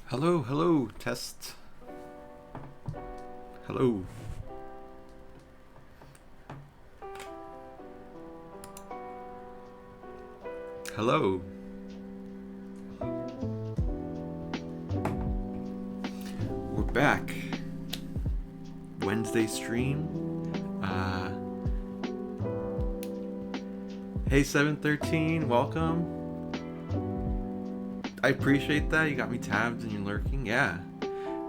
Hello, hello, test. Hello. Hello. We're back. Wednesday stream. Hey 713, welcome. I appreciate that. You got me tabbed and you're lurking. Yeah.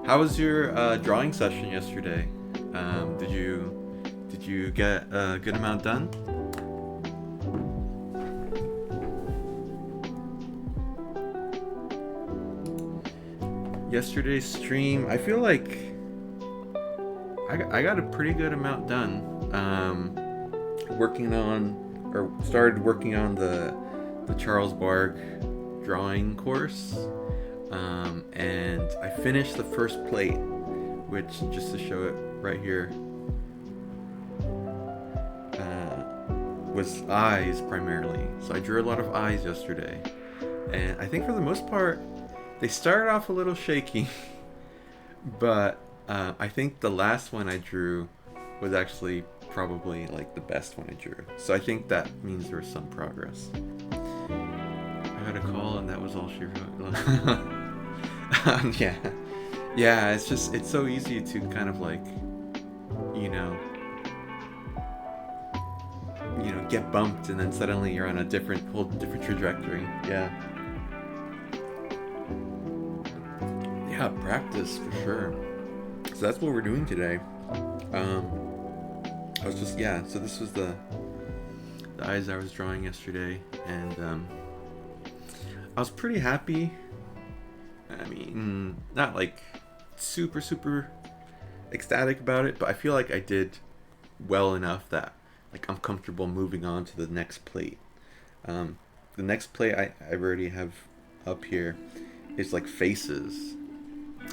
How was your drawing session yesterday? Did you get a good amount done? Yesterday's stream, I feel like I got a pretty good amount done. Started working on the Charles Bargue drawing course, and I finished the first plate, which, just to show it right here, was eyes primarily. So I drew a lot of eyes yesterday, and I think for the most part they started off a little shaky, but I think the last one I drew was actually probably like the best one I drew. So I think that means there was some progress. I got a call and that was all she wrote. Yeah, it's so easy to kind of like, you know, get bumped and then suddenly you're on a whole different trajectory. Yeah, practice for sure. So that's what we're doing today. So this was the eyes I was drawing yesterday, and I was pretty happy. I mean, not like super ecstatic about it, but I feel like I did well enough that like I'm comfortable moving on to the next plate. The next plate I already have up here is like faces.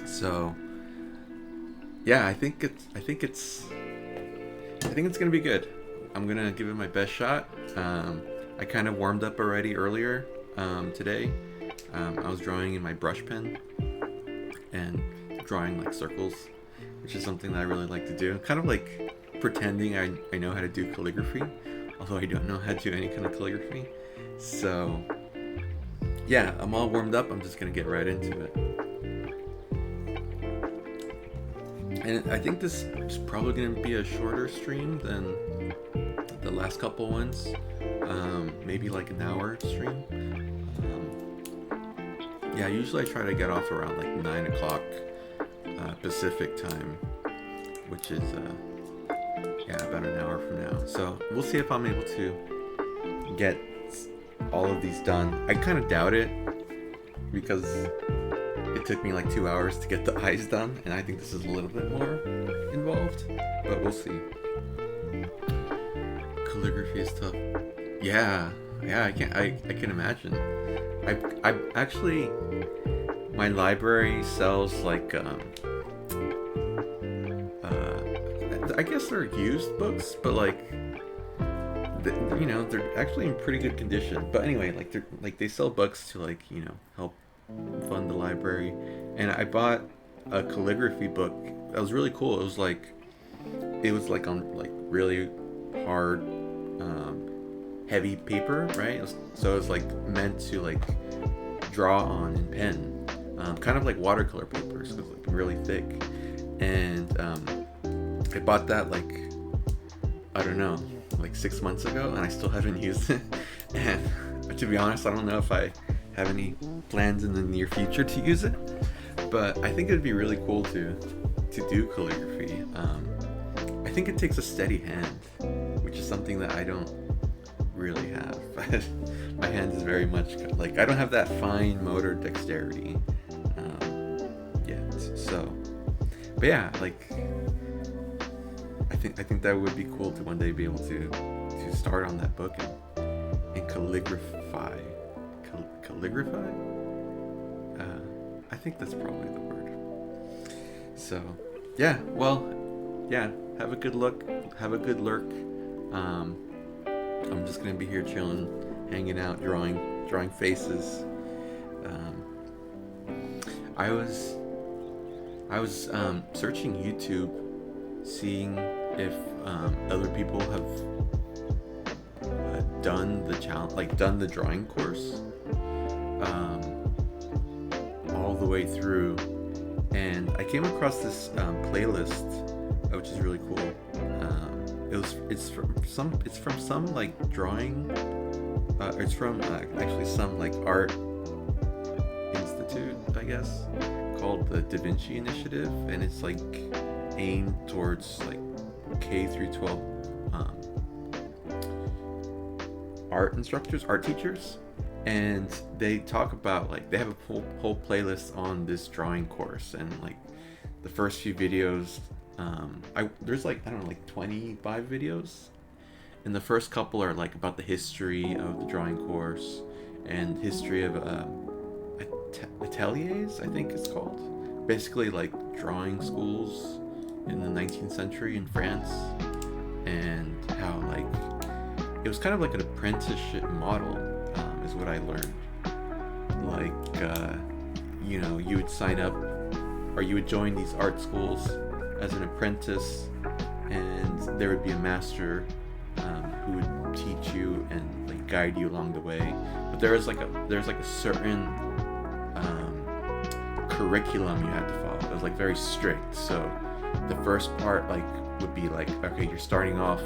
So yeah, I think it's gonna be good. I'm gonna give it my best shot. I kind of warmed up already earlier today. I was drawing in my brush pen and drawing like circles, which is something that I really like to do. Kind of like pretending I know how to do calligraphy, although I don't know how to do any kind of calligraphy. So yeah, I'm all warmed up. I'm just gonna get right into it. And I think this is probably going to be a shorter stream than the last couple ones. Maybe like an hour stream. Yeah, usually I try to get off around like 9 o'clock Pacific time, which is about an hour from now. So we'll see if I'm able to get all of these done. I kind of doubt it, because it took me like 2 hours to get the eyes done, and I think this is a little bit more involved, but we'll see. Calligraphy is tough. Yeah, I can imagine. I actually, my library sells like I guess they're used books, but like they're actually in pretty good condition. But anyway, they sell books to like help fund the library. And I bought a calligraphy book that was really cool. It was like on like really hard heavy paper, right? So it was like meant to like draw on in pen, kind of like watercolor paper, so it was like really thick. And I bought that like, I don't know, like 6 months ago, and I still haven't used it. And to be honest, I don't know if I have any plans in the near future to use it, but I think it'd be really cool to do calligraphy. I think it takes a steady hand, which is something that I don't really have. My hand is very much like, I don't have that fine motor dexterity yet. So, but yeah, like I think that would be cool to one day be able to start on that book and calligraphy. I think that's probably the word. So, yeah. Well, yeah. Have a good look. Have a good lurk. I'm just gonna be here chilling, hanging out, drawing faces. I was searching YouTube, seeing if other people have done the challenge, like done the drawing course all the way through, and I came across this playlist, which is really cool. It's from some like drawing. It's from actually some like art institute, I guess, called the Da Vinci Initiative, and it's like aimed towards like K through 12 art instructors, art teachers, and they talk about like they have a whole playlist on this drawing course, and like the first few videos, there's like I don't know, like 25 videos, and the first couple are like about the history of the drawing course and history of ateliers, I think it's called, basically like drawing schools in the 19th century in France, and how like it was kind of like an apprenticeship model, is what I learned. Like you would sign up, or you would join these art schools as an apprentice, and there would be a master who would teach you and like guide you along the way. But there's like a certain curriculum you had to follow. It was like very strict. So the first part like would be like, okay, you're starting off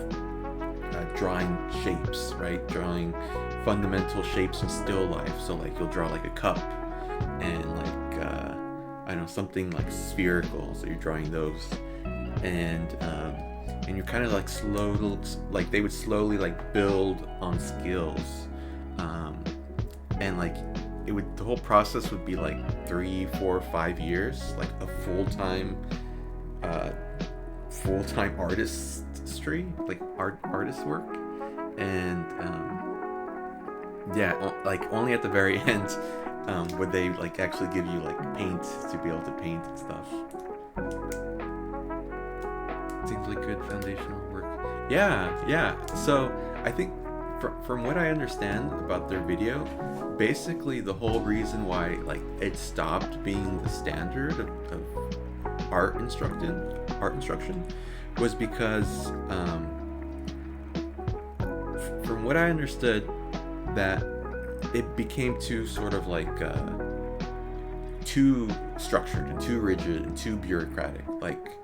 drawing shapes, right? Drawing fundamental shapes in still life. So like you'll draw like a cup and like I don't know, something like spherical. So you're drawing those, and you're kind of like they would slowly like build on skills, and like the whole process would be like 3, 4, 5 years, like a full-time artistry, like artist work. And like only at the very end would they like actually give you like paint to be able to paint and stuff. Seems like good foundational work. Yeah. So I think from what I understand about their video, basically the whole reason why like it stopped being the standard of art instruction was because from what I understood, that it became too sort of like too structured and too rigid and too bureaucratic. Like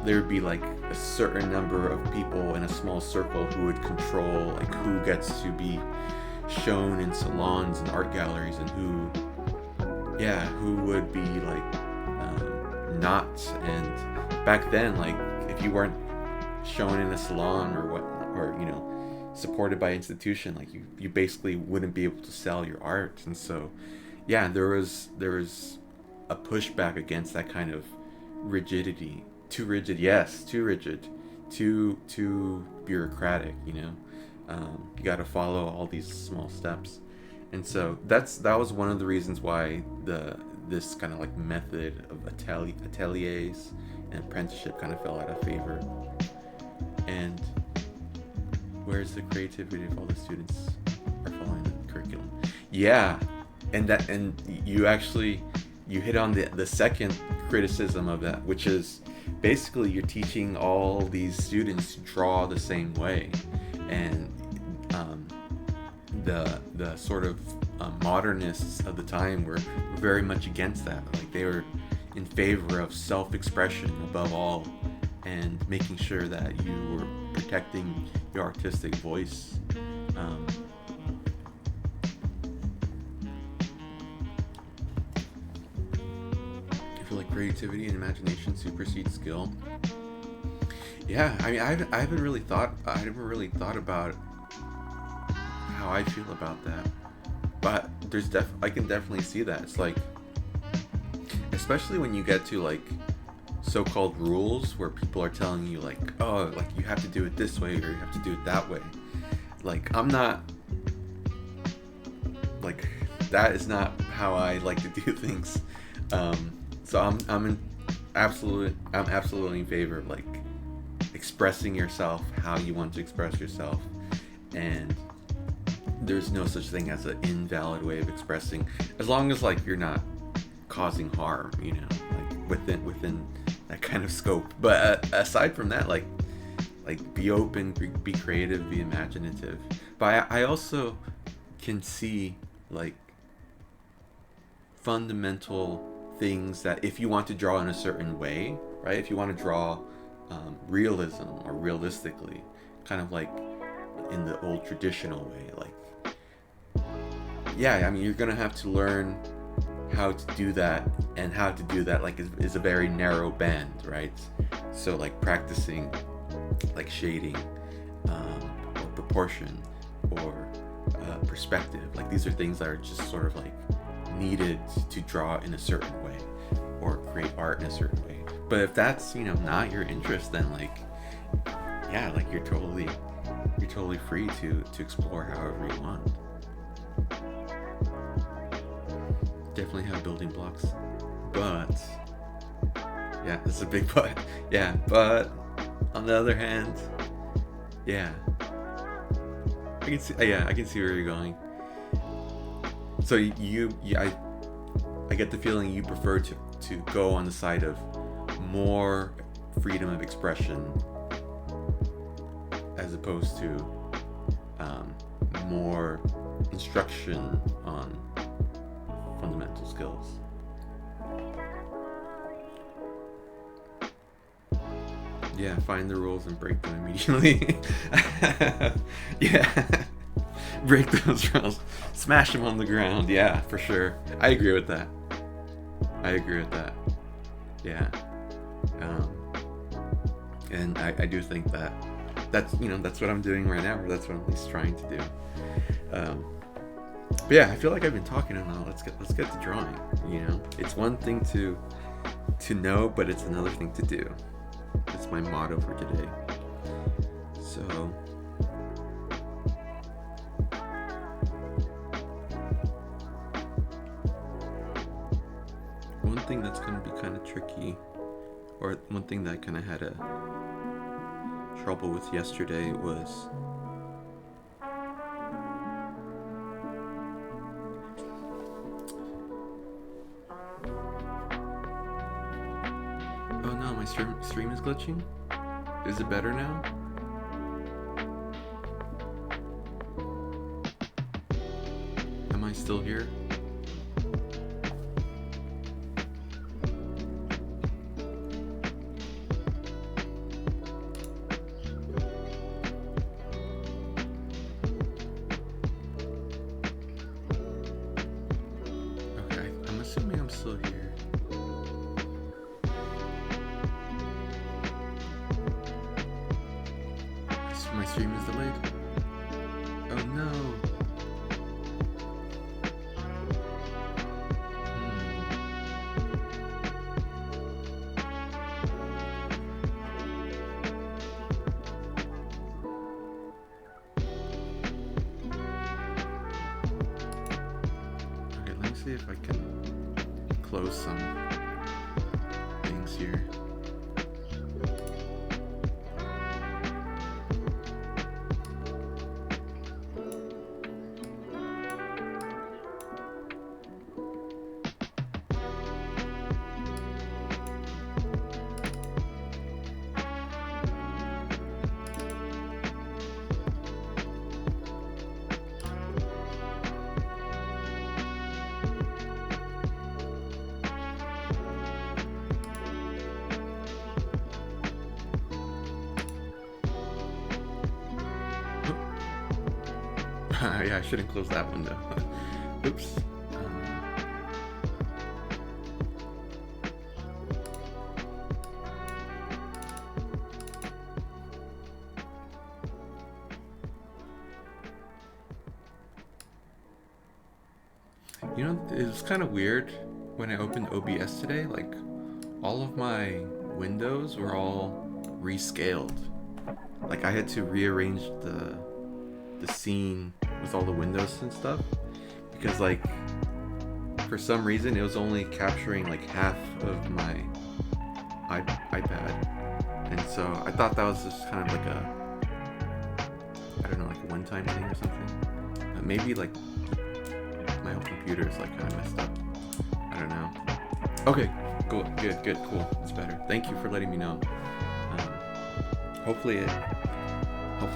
there would be like a certain number of people in a small circle who would control like who gets to be shown in salons and art galleries, and who would be like not. And back then, like if you weren't shown in a salon or what, or supported by institution, like you basically wouldn't be able to sell your art. And so there was a pushback against that kind of rigidity. Too rigid, yes, too rigid, too bureaucratic. You got to follow all these small steps. And so that was one of the reasons why this kind of like method of ateliers and apprenticeship kind of fell out of favor. And where's the creativity of all the students are following the curriculum? Yeah, and you hit on the second criticism of that, which is basically you're teaching all these students to draw the same way, and the sort of modernists of the time were very much against that. Like they were in favor of self-expression above all, and making sure that you were protecting your artistic voice. I feel like creativity and imagination supersede skill. Yeah, I mean, I haven't really thought about how I feel about that, but I can definitely see that. It's like, especially when you get to like so-called rules where people are telling you like, oh, like you have to do it this way or you have to do it that way. Like I'm not like, that is not how I like to do things. So I'm absolutely in favor of like expressing yourself how you want to express yourself, and there's no such thing as an invalid way of expressing, as long as like you're not causing harm, like within that kind of scope. But aside from that, like be open, be creative, be imaginative. But I also can see like fundamental things that if you want to draw in a certain way, right? If you want to draw realism or realistically, kind of like in the old traditional way, like I mean, you're gonna have to learn how to do that, and how to do that like is a very narrow band, right? So like practicing like shading, or proportion, or perspective, like these are things that are just sort of like needed to draw in a certain way or create art in a certain way. But if that's not your interest, then like like you're totally free to explore however you want. Definitely have building blocks, but this is a big but. But on the other hand, I can see where you're going. So I get the feeling you prefer to go on the side of more freedom of expression as opposed to more instruction on fundamental skills. Find the rules and break them immediately. Break those rules, smash them on the ground. For sure. I agree with that. And I do think that's what I'm doing right now, or that's what I'm at least trying to do. But I feel like I've been talking enough. Let's get to drawing. It's one thing to know, but it's another thing to do. That's my motto for today. So one thing that's going to be kind of tricky, or one thing that I kind of had a trouble with yesterday was my stream is glitching. Is it better now? Am I still here? My stream is delayed. Oh no. Okay, let me see if I can close some things here. Yeah, I shouldn't close that window. Oops. You know, it was kind of weird when I opened OBS today. Like, all of my windows were all rescaled. Like, I had to rearrange the scene with all the windows and stuff, because like for some reason it was only capturing like half of my iPad, and so I thought that was just kind of like I don't know, like a one-time thing or something. Maybe like my whole computer is like kind of messed up. I don't know. Okay, cool, good, cool. It's better. Thank you for letting me know. Hopefully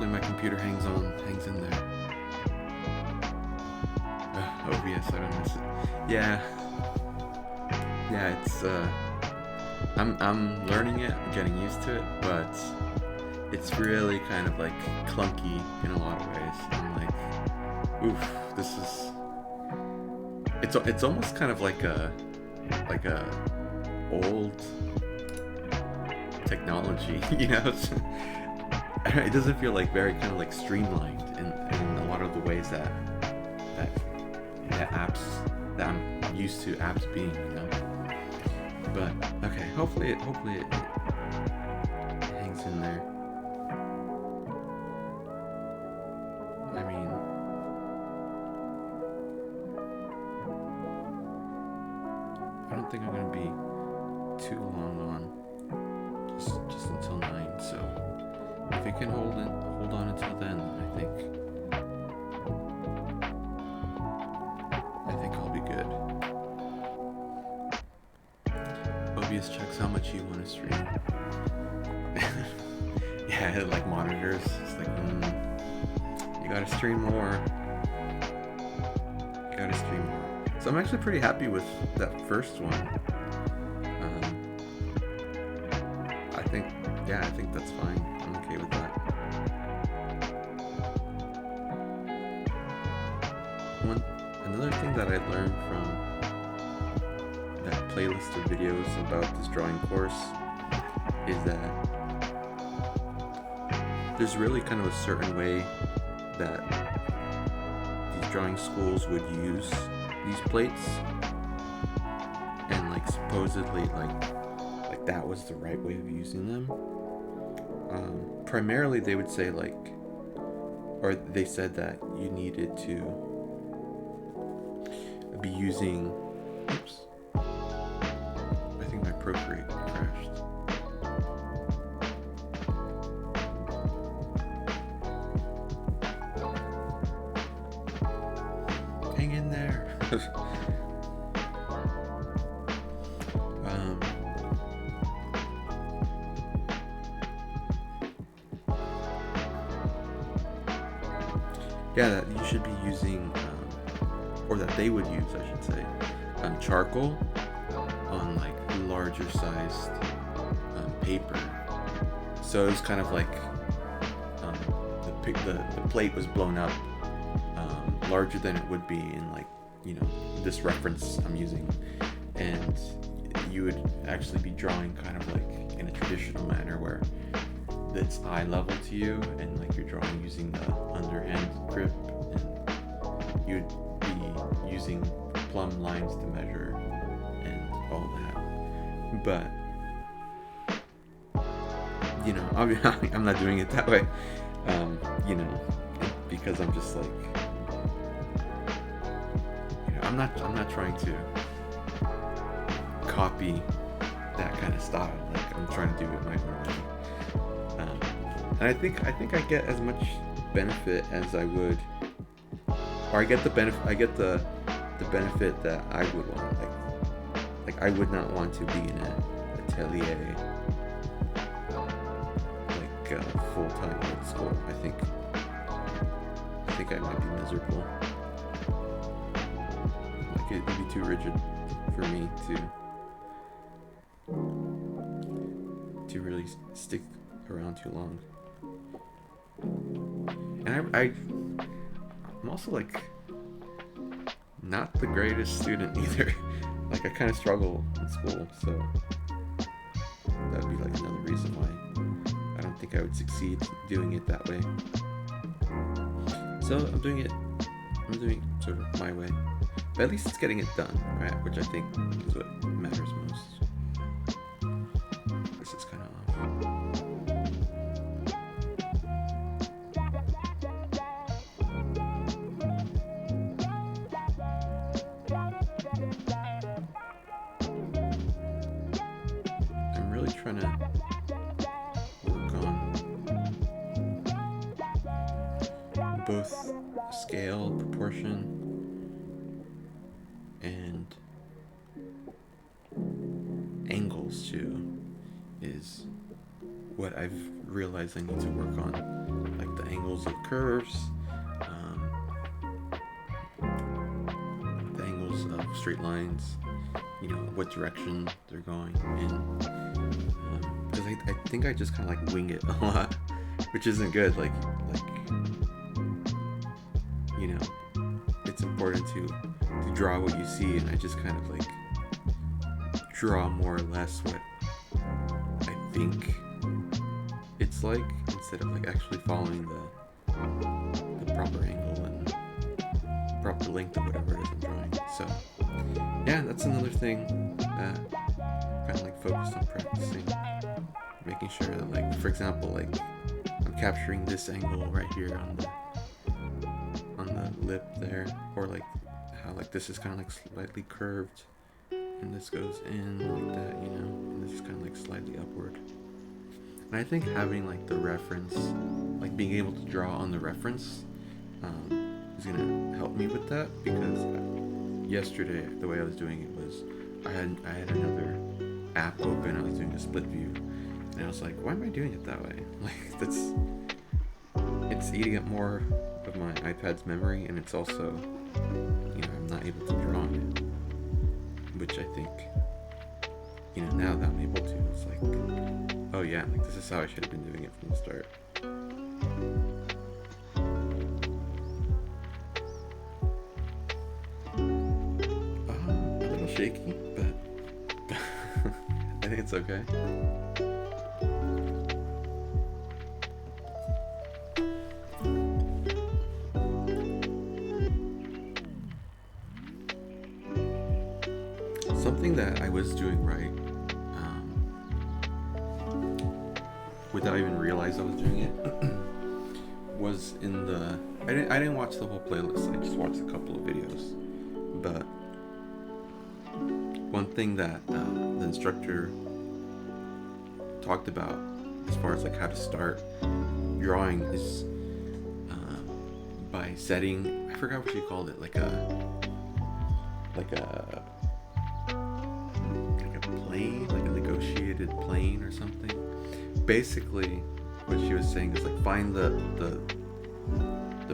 my computer hangs in there. OBS, I don't miss it. Yeah, it's I'm learning it, I'm getting used to it, but it's really kind of like clunky in a lot of ways. I'm like, oof, this is it's almost kind of like a old technology, you know. It doesn't feel like very kind of like streamlined in a lot of the ways that apps that I'm used to apps being, you know. But okay, hopefully it hangs in there. I mean, I don't think I'm gonna be too long on, just until 9. So if it can hold on until then, I think I'll be good. OBS checks how much you want to stream. Yeah, like monitors. It's like, you gotta stream more. So I'm actually pretty happy with that first one. I think that's fine. I'm okay with that. Another thing that I learned from that playlist of videos about this drawing course is that there's really kind of a certain way that these drawing schools would use these plates, and like supposedly like that was the right way of using them. Primarily they would say or they said that you needed to be using, oops, I think my Procreate crashed. Hang in there. Yeah, that you should be using, or that they would use, I should say, charcoal on like larger sized paper. So it was kind of like the plate was blown up larger than it would be in, like, you know, this reference I'm using, and you would actually be drawing kind of like in a traditional manner where that's eye level to you, and like you're drawing using the underhand grip, and you'd be using plumb lines to measure and all that. But you know, I'm not doing it that way. You know, because I'm just like, you know, I'm not trying to copy that kind of style. Like I'm trying to do it my own way. And I think I get as much benefit as I would, or I get the benefit that I would want. Like I would not want to be in an atelier, like full-time at school. I think I might be miserable. Like it'd be too rigid for me to really stick around too long. And I'm also like not the greatest student either. Like I kind of struggle in school, so that would be like another reason why I don't think I would succeed doing it that way. So I'm doing it sort of my way. But at least it's getting it done, right? Which I think is what matters most. This is kind of off. I'm really trying to work on both scale, proportion, and angles too, is what I've realized I need to work on. Like the angles of curves, the angles of straight lines, you know, what direction they're going in. Because I think I just kind of like wing it a lot, which isn't good. Like, you know, it's important to draw what you see, and I just kind of like draw more or less what I think it's like, instead of like actually following the proper angle and proper length of whatever it is I'm drawing. So yeah, that's another thing that I'm kind of like focused on practicing, making sure that, like, for example, like I'm capturing this angle right here on the lip there, or like how like this is kind of like slightly curved and this goes in like that, you know, and this is kind of like slightly upward. And I think having like the reference, like being able to draw on the reference, is gonna help me with that, because yesterday the way I was doing it was I had another app open. I was doing a split view, and I was like, why am I doing it that way? Like it's eating up more of my iPad's memory, and it's also, you know, I'm not able to draw on it, which I think, you know, now that I'm able to, it's like, oh yeah, like this is how I should have been doing it from the start. A little shaky, but I think it's okay. Something that I was doing right, without even realize I was doing it, was in the I didn't watch the whole playlist. I just watched a couple of videos. But one thing that the instructor talked about as far as like how to start drawing is by setting, I forgot what she called it, like a plane, like a negotiated plane or something. Basically, what she was saying is like find the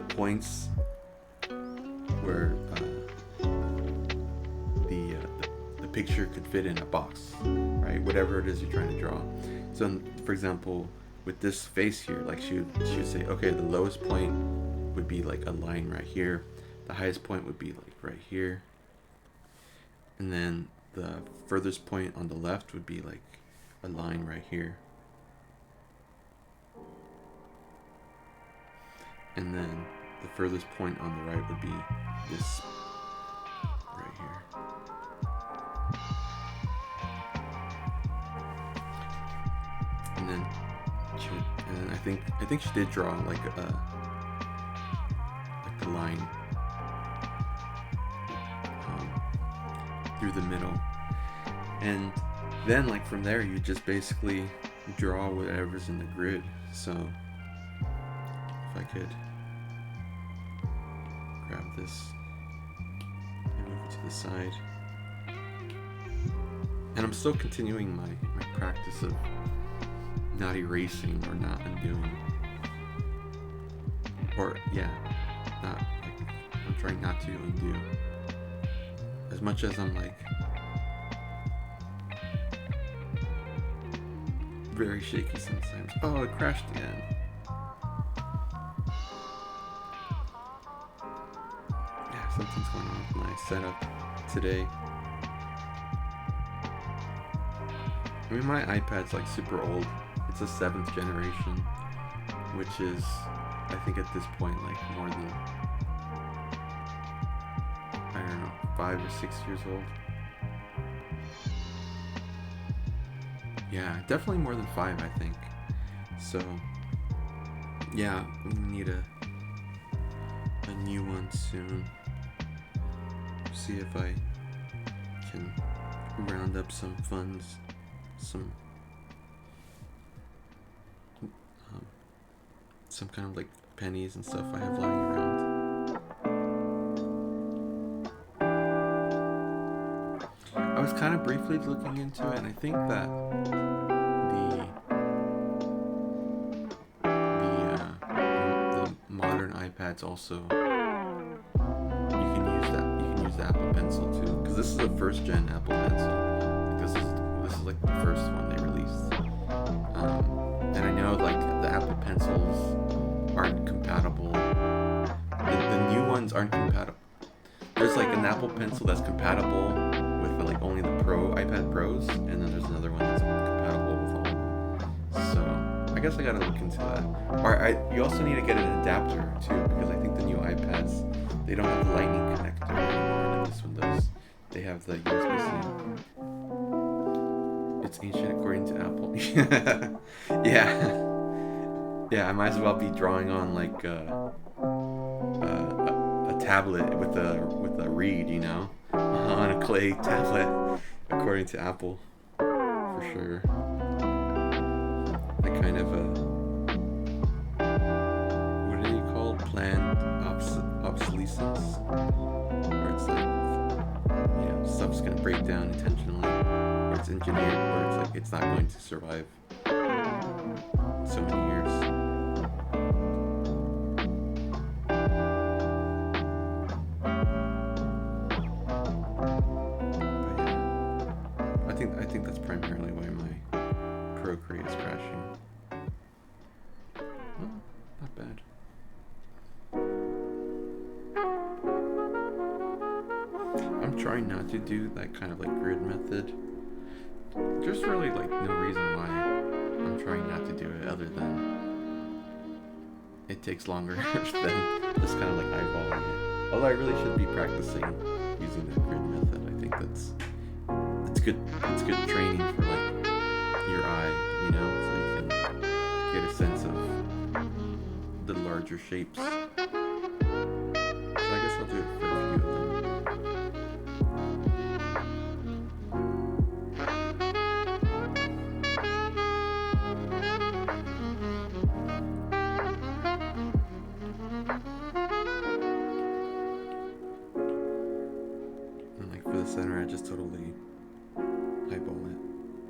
points where the picture could fit in a box, right? Whatever it is you're trying to draw. So, for example, with this face here, like she would say, okay, the lowest point would be like a line right here. The highest point would be like right here. And then the furthest point on the left would be like a line right here. And then the furthest point on the right would be this right here. And then I think she did draw like the line through the middle, and then like from there you just basically draw whatever's in the grid. So if I could grab this and move it to the side, and I'm still continuing my practice of not erasing or not undoing, or not like I'm trying not to undo. As much as I'm like very shaky sometimes. Oh, it crashed again. Yeah, something's going on with my setup today. I mean, my iPad's like super old. It's a 7th generation, which is, I think at this point, like more than, I don't know, 5 or 6 years old. Yeah, definitely more than 5, I think. So, yeah, I'm gonna need a new one soon. See if I can round up some funds, some kind of like pennies and stuff I have lying around. I was kind of briefly looking into it, and I think that the modern iPads also, you can use the Apple Pencil too, because this is a first gen Apple Pencil. This is like the first one they released, and I know like the Apple Pencils aren't compatible. The new ones aren't compatible. There's like an Apple Pencil that's compatible with like only the iPad Pros, and then there's another one that's compatible with all. So I guess I gotta look into that. Or you also need to get an adapter too, because I think the new iPads, they don't have the Lightning connector anymore like this one does. They have the USB-C. It's ancient according to Apple. Yeah, I might as well be drawing on like a tablet with a reed, you know, on a clay tablet, according to Apple, for sure. That kind of what are they called? Planned obsolescence, where it's like, you know, stuff's gonna break down intentionally, or it's engineered, or it's like it's not going to survive so many years. I think that's primarily why my Procreate is crashing. Oh, not bad. I'm trying not to do that kind of like grid method. There's really like no reason why I'm trying not to do it, other than it takes longer than just kind of like eyeballing it. Although I really should be practicing using that grid method. I think it's good training for like your eye, you know, so you can get a sense of the larger shapes. So I guess I'll do it for a few of them. And like for the center, I just totally eyeball it.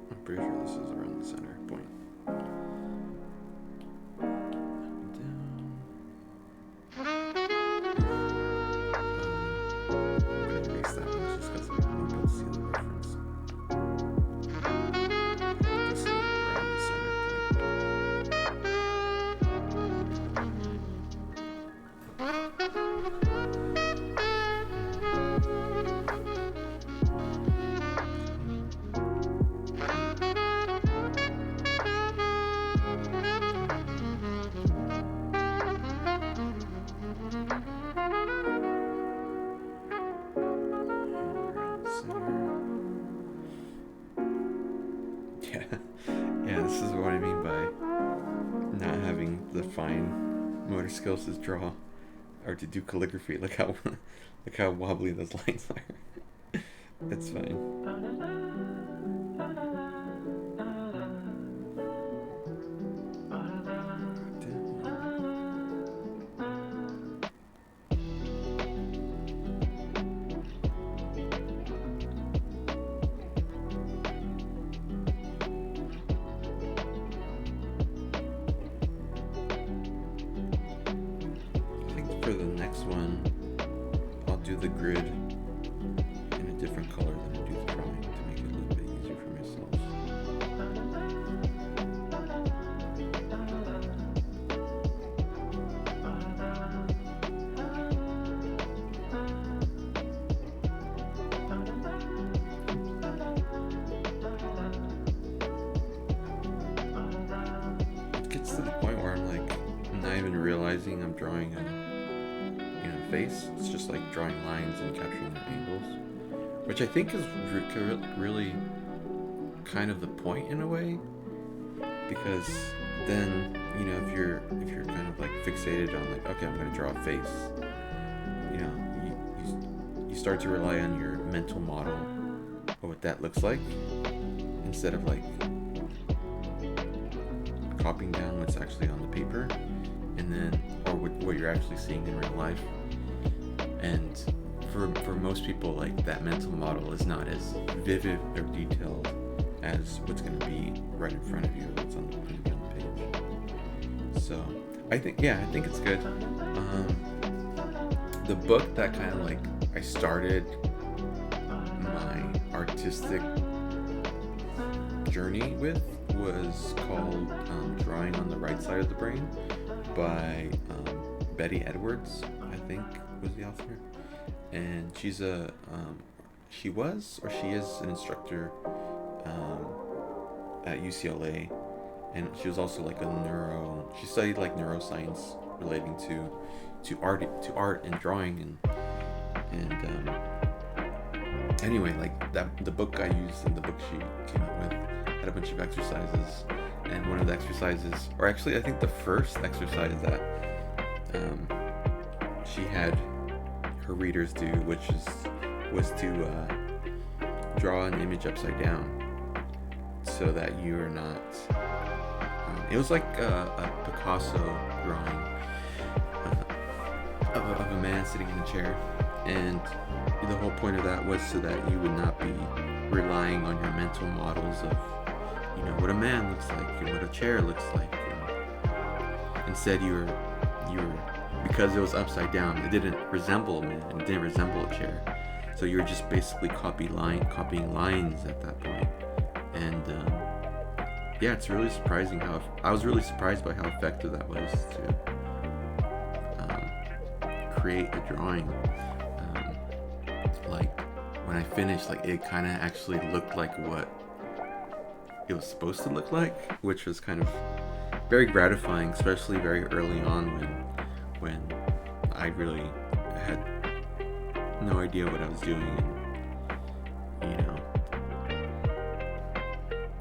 I'm pretty sure this is around the center point. Down. I'm gonna erase that one just because I won't be able to see the reference. This is around the center point. fine motor skills to draw or to do calligraphy. Look how wobbly those lines are. It's fine. For the next one, I'll do the grid in a different color than I do the drawing to make it a little bit easier for myself. It gets to the point where I'm like not even realizing I'm drawing a face. It's just like drawing lines and capturing their angles, which I think is really kind of the point in a way, because then if you're kind of like fixated on like, okay, I'm going to draw a face, you start to rely on your mental model of what that looks like instead of like copying down what's actually on the paper, and then or what you're actually seeing in real life. And for most people, like, that mental model is not as vivid or detailed as what's going to be right in front of you, or what's going to be on the page. So I think it's good. The book that kind of like I started my artistic journey with was called Drawing on the Right Side of the Brain by Betty Edwards, I think was the author. And she is an instructor at UCLA, and she was also like she studied like neuroscience relating to art and drawing, and anyway, like the book I used and the book she came up with had a bunch of exercises, and one of the exercises, or actually I think the first exercise that she had her readers do, was to draw an image upside down, so that you are not. It was like a Picasso drawing of a man sitting in a chair, and the whole point of that was so that you would not be relying on your mental models of, what a man looks like and what a chair looks like. And instead, you were because it was upside down, it didn't resemble a man, it didn't resemble a chair. So you were just basically copying lines at that point. And it's really surprising I was really surprised by how effective that was to create the drawing. Like when I finished, like it kind of actually looked like what it was supposed to look like, which was kind of very gratifying, especially very early on when I really had no idea what I was doing, and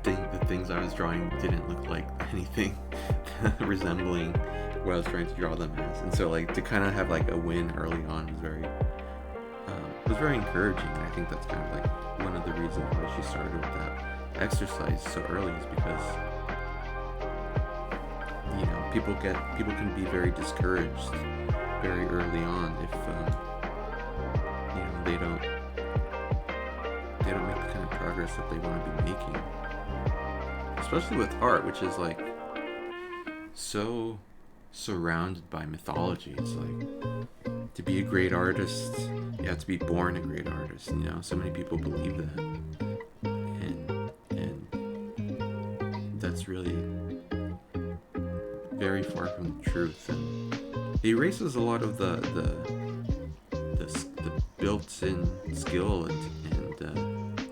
the things I was drawing didn't look like anything resembling what I was trying to draw them as. And so like to kind of have like a win early on was very encouraging. And I think that's kind of like one of the reasons why she started with that exercise so early, is because people can be very discouraged very early on if they don't make the kind of progress that they want to be making, especially with art, which is like so surrounded by mythology. It's like, to be a great artist, you have to be born a great artist. So many people believe that, and that's really very far from the truth, and it erases a lot of the built-in skill and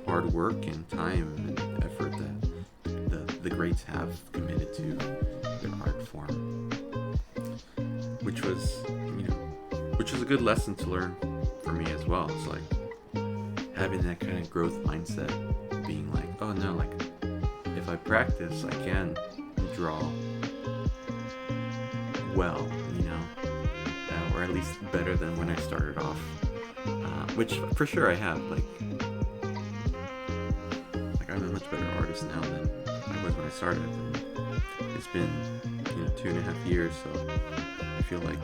hard work and time and effort that the greats have committed to their art form, which was a good lesson to learn for me as well. It's like having that kind of growth mindset, being like, oh no, like if I practice, I can draw well, or at least better than when I started off, which for sure I have. Like I'm a much better artist now than I was when I started. And it's been 2.5 years, so I feel like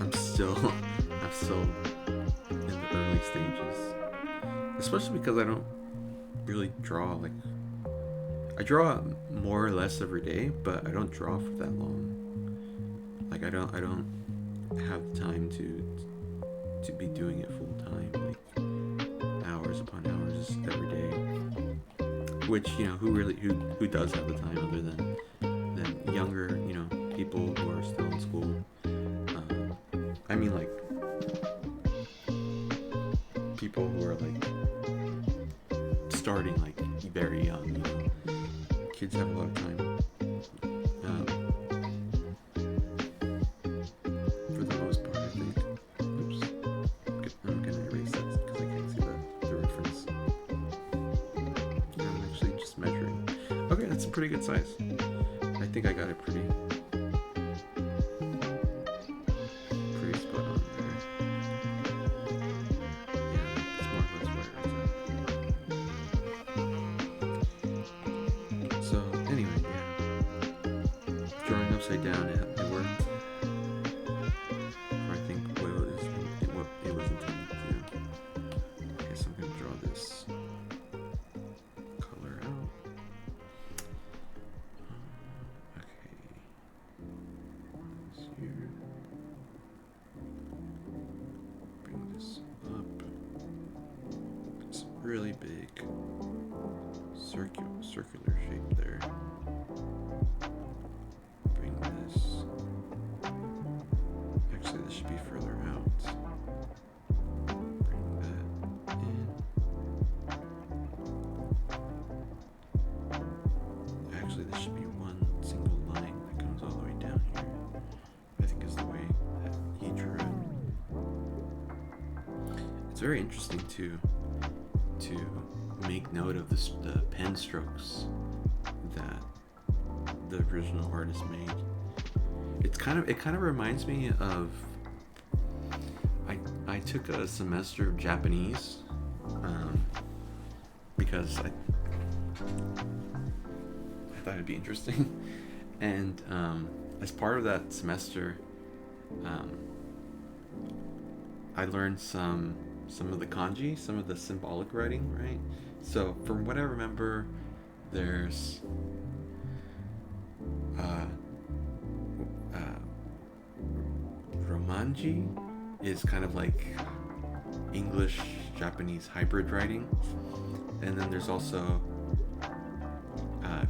I'm still in the early stages, especially because I don't really draw. Like I draw more or less every day, but I don't draw for that long. Like I don't have time to be doing it full time, like hours upon hours every day. Which who does have the time other than younger people who are still in school. I mean, like people who are like starting like very young. Kids have a lot of time. For the most part, I think. Oops. I'm gonna erase that because I can't see the reference. I'm actually just measuring. Okay, that's a pretty good size. I think I got it pretty spot on there. Yeah, it's more or less where it's at. So anyway, yeah. Drawing upside down, it worked. Or I think what it was intended to do. Okay, so I'm gonna draw this color out. Okay. This here. Bring this up. It's really big circular shape there. Bring this. Actually, this should be further out. Bring that in. Actually, this should be one single line that comes all the way down here. I think is the way that he drew it. It's very interesting to make note of the pen strokes that the original artist made. It kind of reminds me of I took a semester of Japanese because I thought it'd be interesting, and as part of that semester, I learned some of the kanji, some of the symbolic writing, right? So from what I remember, there's romanji is kind of like English Japanese hybrid writing, and then there's also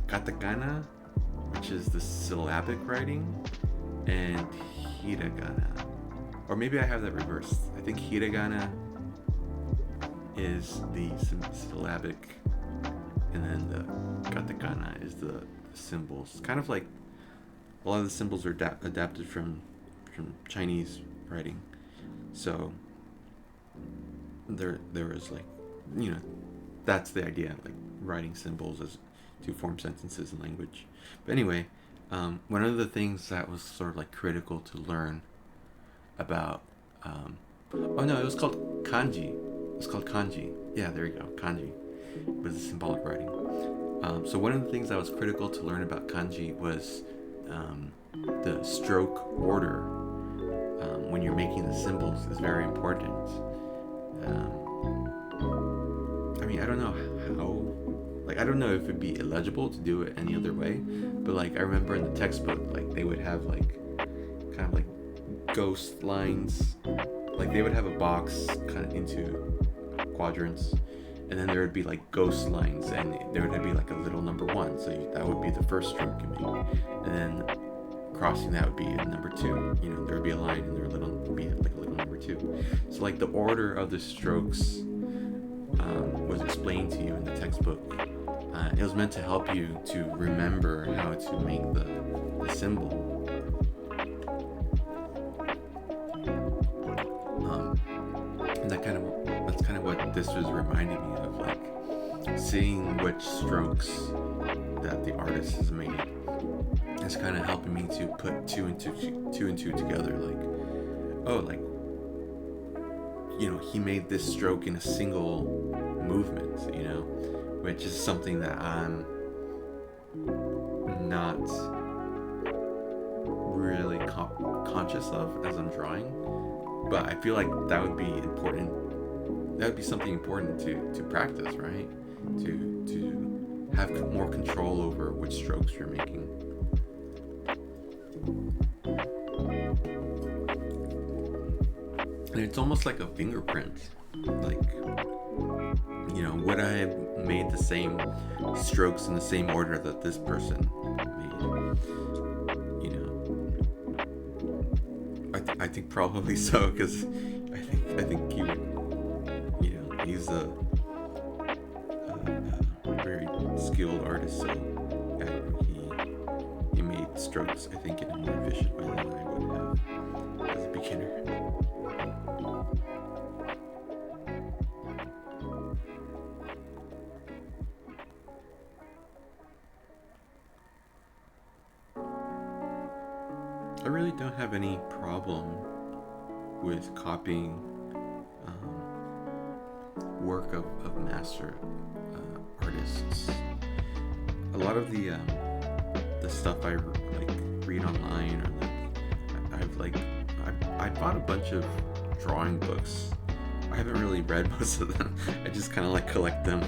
katakana, which is the syllabic writing, and hiragana, or maybe I have that reversed. I think hiragana is the syllabic, and then the katakana is the symbols. Kind of like a lot of the symbols are adapted from Chinese writing. So there is like, that's the idea, like writing symbols as to form sentences in language. But anyway, one of the things that was sort of like critical to learn about, it was called kanji. It's called kanji. Yeah, there you go. Kanji was the symbolic writing. So one of the things that was critical to learn about kanji was the stroke order. When you're making the symbols is very important. I don't know how. Like, I don't know if it'd be illegible to do it any other way, but like I remember in the textbook, like they would have like kind of like ghost lines. Like they would have a box kind of into quadrants, and then there would be like ghost lines, and there would be like a little number 1, so that would be the first stroke you make, and then crossing that would be number 2. There would be a line, and there would be like a little number 2. So like the order of the strokes was explained to you in the textbook. It was meant to help you to remember how to make the symbol. And that's kind of what this was reminding me of, like seeing which strokes that the artist has made is kind of helping me to put two and two together. Like, oh, like, you know, he made this stroke in a single movement, you know, which is something that I'm not really conscious of as I'm drawing, but I feel like that would be important. That would be something important to practice, right? To have more control over which strokes you're making. And it's almost like a fingerprint. Like, you know, would I have made the same strokes in the same order that this person made? You know, I think probably so, because I think he would, you know, he's a very skilled artist, so yeah, he made strokes, I think, in a more efficient way than I would have as a beginner. I really don't have any problem with copying work of master artists. A lot of the stuff I like read online, or like I bought a bunch of drawing books. I haven't really read most of them. I just kind of like collect them.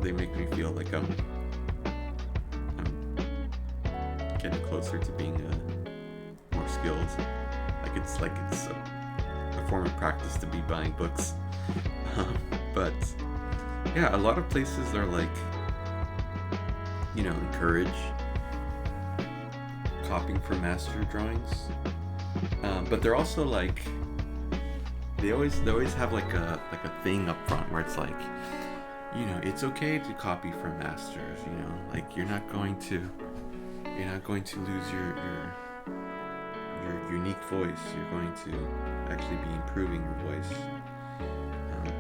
They make me feel like I'm getting closer to being more skilled. Like it's a form of practice to be buying books. But yeah, a lot of places are like, you know, encourage copying from master drawings, but they're also like, they always have like a thing up front where it's like, you know, it's okay to copy from masters, you know, like you're not going to lose your unique voice. You're going to actually be improving your voice,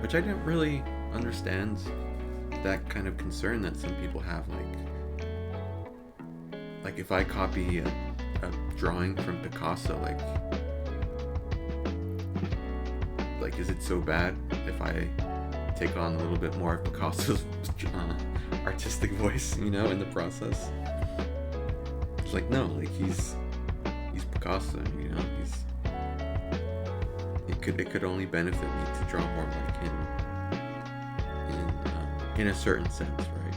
which I didn't really understand that kind of concern that some people have. Like if I copy a drawing from Picasso, like is it so bad if I take on a little bit more of Picasso's artistic voice, you know, in the process? It's like, no, like he's Picasso, you know, it could only benefit me to draw more like him in a certain sense, right?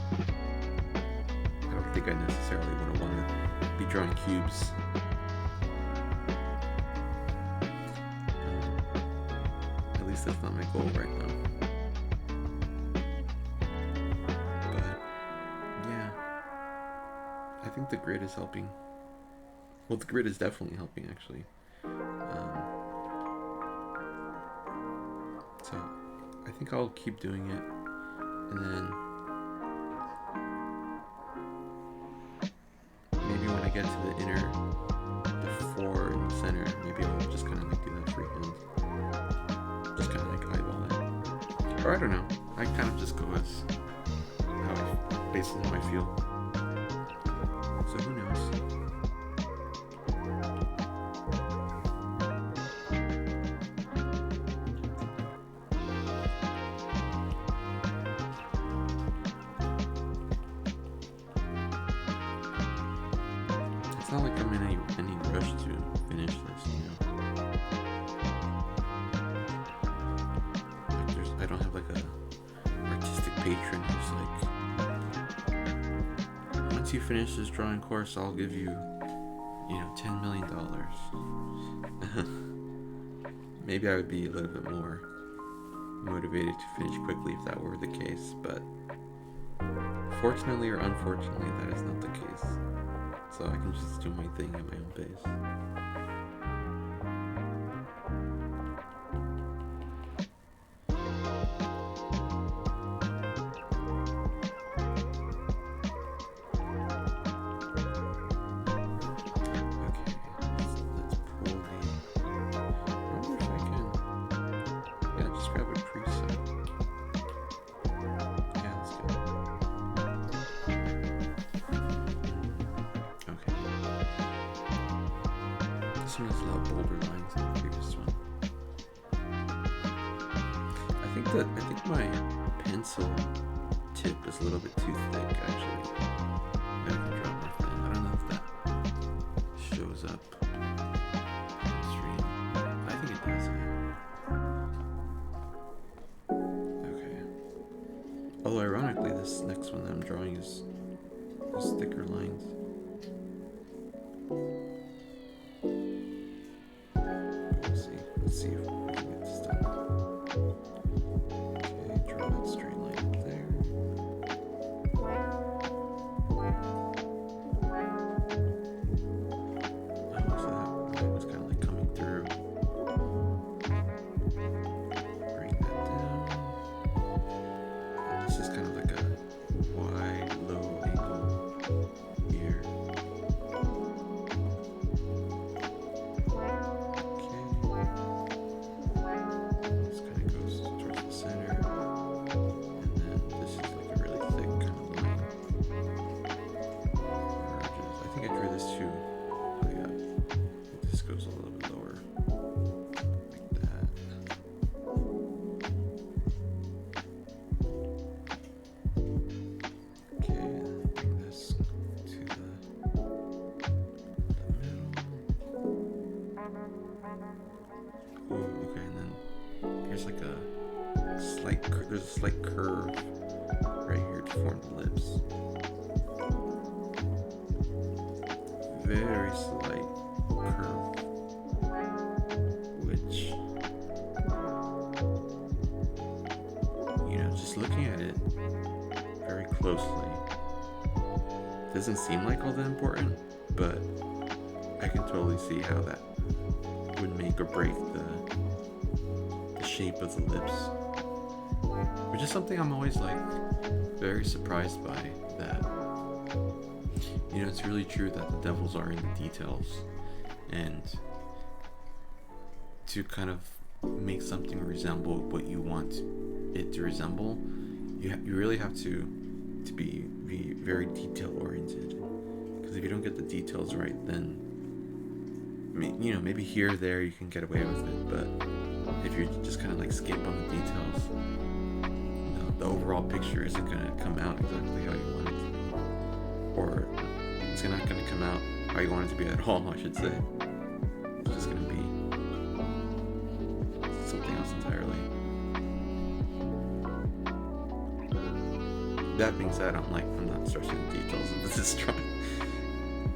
I don't think I necessarily want to be drawing cubes. At least that's not my goal right now. But yeah, I think the grid is helping. Well, the grid is definitely helping, actually. So I think I'll keep doing it, and then maybe when I get to the inner, the 4 in the center, maybe I'll just kind of like do that freehand, just kind of like eyeball it, or I don't know. I kind of just go based on how I feel. So who knows? It's not like I'm in any rush to finish this, you know. Like I don't have like a artistic patron who's like, once you finish this drawing course, I'll give you, you know, $10 million. Maybe I would be a little bit more motivated to finish quickly if that were the case, but fortunately or unfortunately, that is not the case. So I can just do my thing at my own pace. Okay, let's pull the... I wonder if I can... Yeah, just grab a preset. Yeah, that's good. This one has a lot bolder lines than the previous one. I think my pencil tip is a little bit too thick, actually. Maybe I can draw more thin. I don't know if that shows up on the stream. I think it does. Okay. Although ironically, this next one that I'm drawing is thicker lines. Let's see if we can get this done. Okay, draw that straight line up there. Oh, so that line was kind of like coming through. Bring that down. And this is kind of like a wide, low angle here. There's a slight curve right here to form the lips. Very slight curve, which, just looking at it very closely, doesn't seem like all that important, but I can totally see how that would make or break the shape of the lips. Which is something I'm always very surprised by, that it's really true that the devils are in the details, and to kind of make something resemble what you want it to resemble, you really have to be very detail oriented, because if you don't get the details right, then maybe here or there you can get away with it, but if you just kind of skip on the details, the overall picture isn't going to come out exactly how you want it to be, or it's not going to come out how you want it to be at all, I should say. It's just going to be something else entirely. That being said, I'm not stressing the details of this drawing.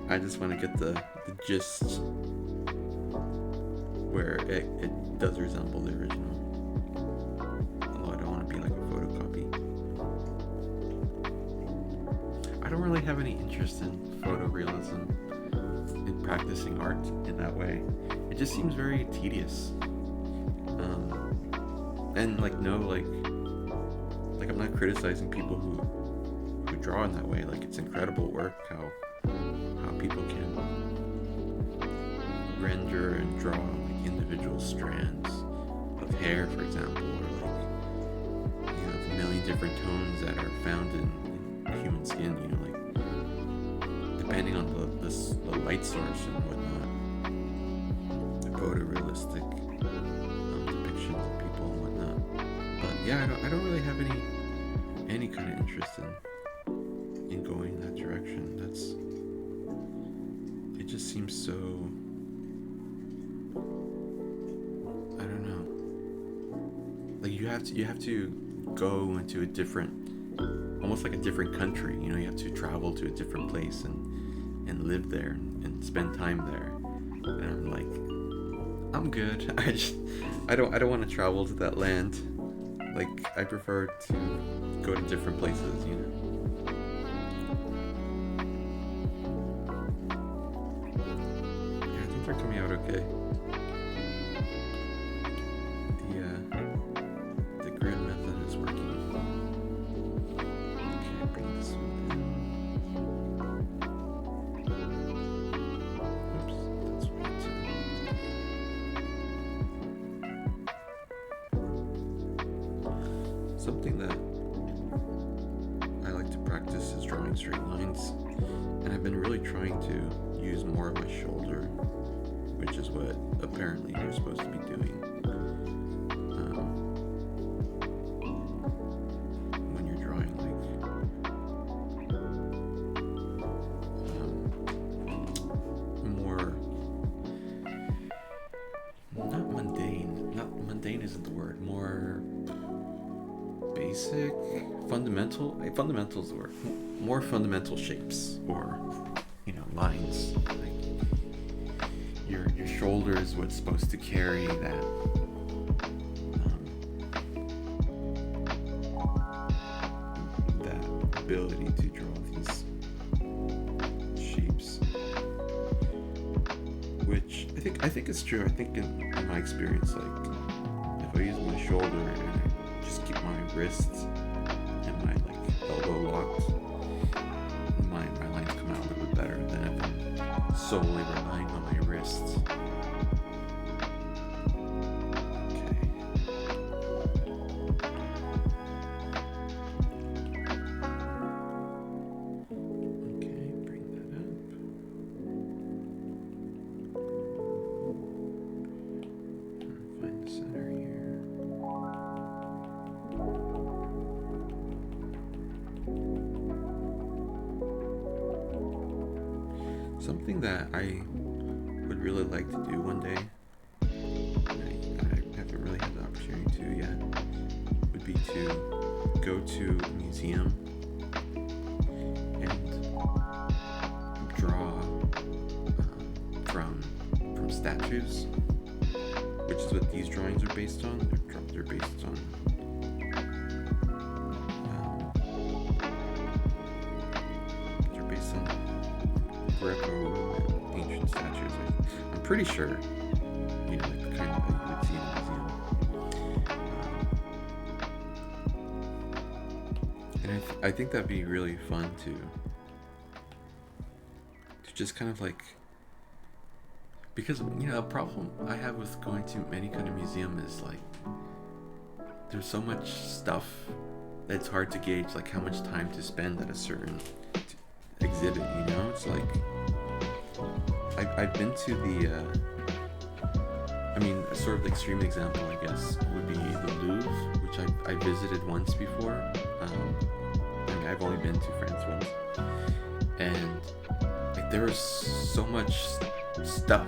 I just want to get the gist where it does resemble the original. I don't really have any interest in photorealism, in practicing art in that way. It just seems very tedious. And I'm not criticizing people who draw in that way. It's incredible work how people can render and draw individual strands of hair, for example, or the million different tones that are found in human skin, depending on the light source and whatnot, the photorealistic depictions of people and whatnot. But yeah, I don't really have any kind of interest in going in that direction. It just seems so, I don't know. You have to go into a different, almost like a different country, you have to travel to a different place and live there and spend time there. And I'm good. I don't want to travel to that land. I prefer to go to different places, Yeah, I think they're coming out okay. The grid method is working. Bring this one down. Oops, that's way too. Something that I like to practice is drawing straight lines, and I've been really trying to use more of my shoulder which is what apparently you're supposed to be doing when you're drawing, more, not mundane isn't the word, more basic, fundamental is the word, more fundamental shapes, or lines. Like your shoulder is what's supposed to carry that that ability to draw these shapes, which I think is true. I think in my experience, like if I use my shoulder and I just keep my wrists and my elbow locked, my lines come out a little bit better than if I'm solely relying on my wrists. Okay, bring that up. Find the center here. Something that I would really like to do one day, and I haven't really had the opportunity to yet, would be to go to a museum and draw from statues, which is what these drawings are based on. They're based on Greco-Roman ancient statues. I'm pretty sure, the kind that you would see in a museum. And I think that'd be really fun to just kind of because a problem I have with going to any kind of museum is there's so much stuff that it's hard to gauge how much time to spend at a certain exhibit. It's I've been to the a sort of extreme example, I guess, would be the Louvre, which I visited once before. I've only been to France once, and there was so much stuff,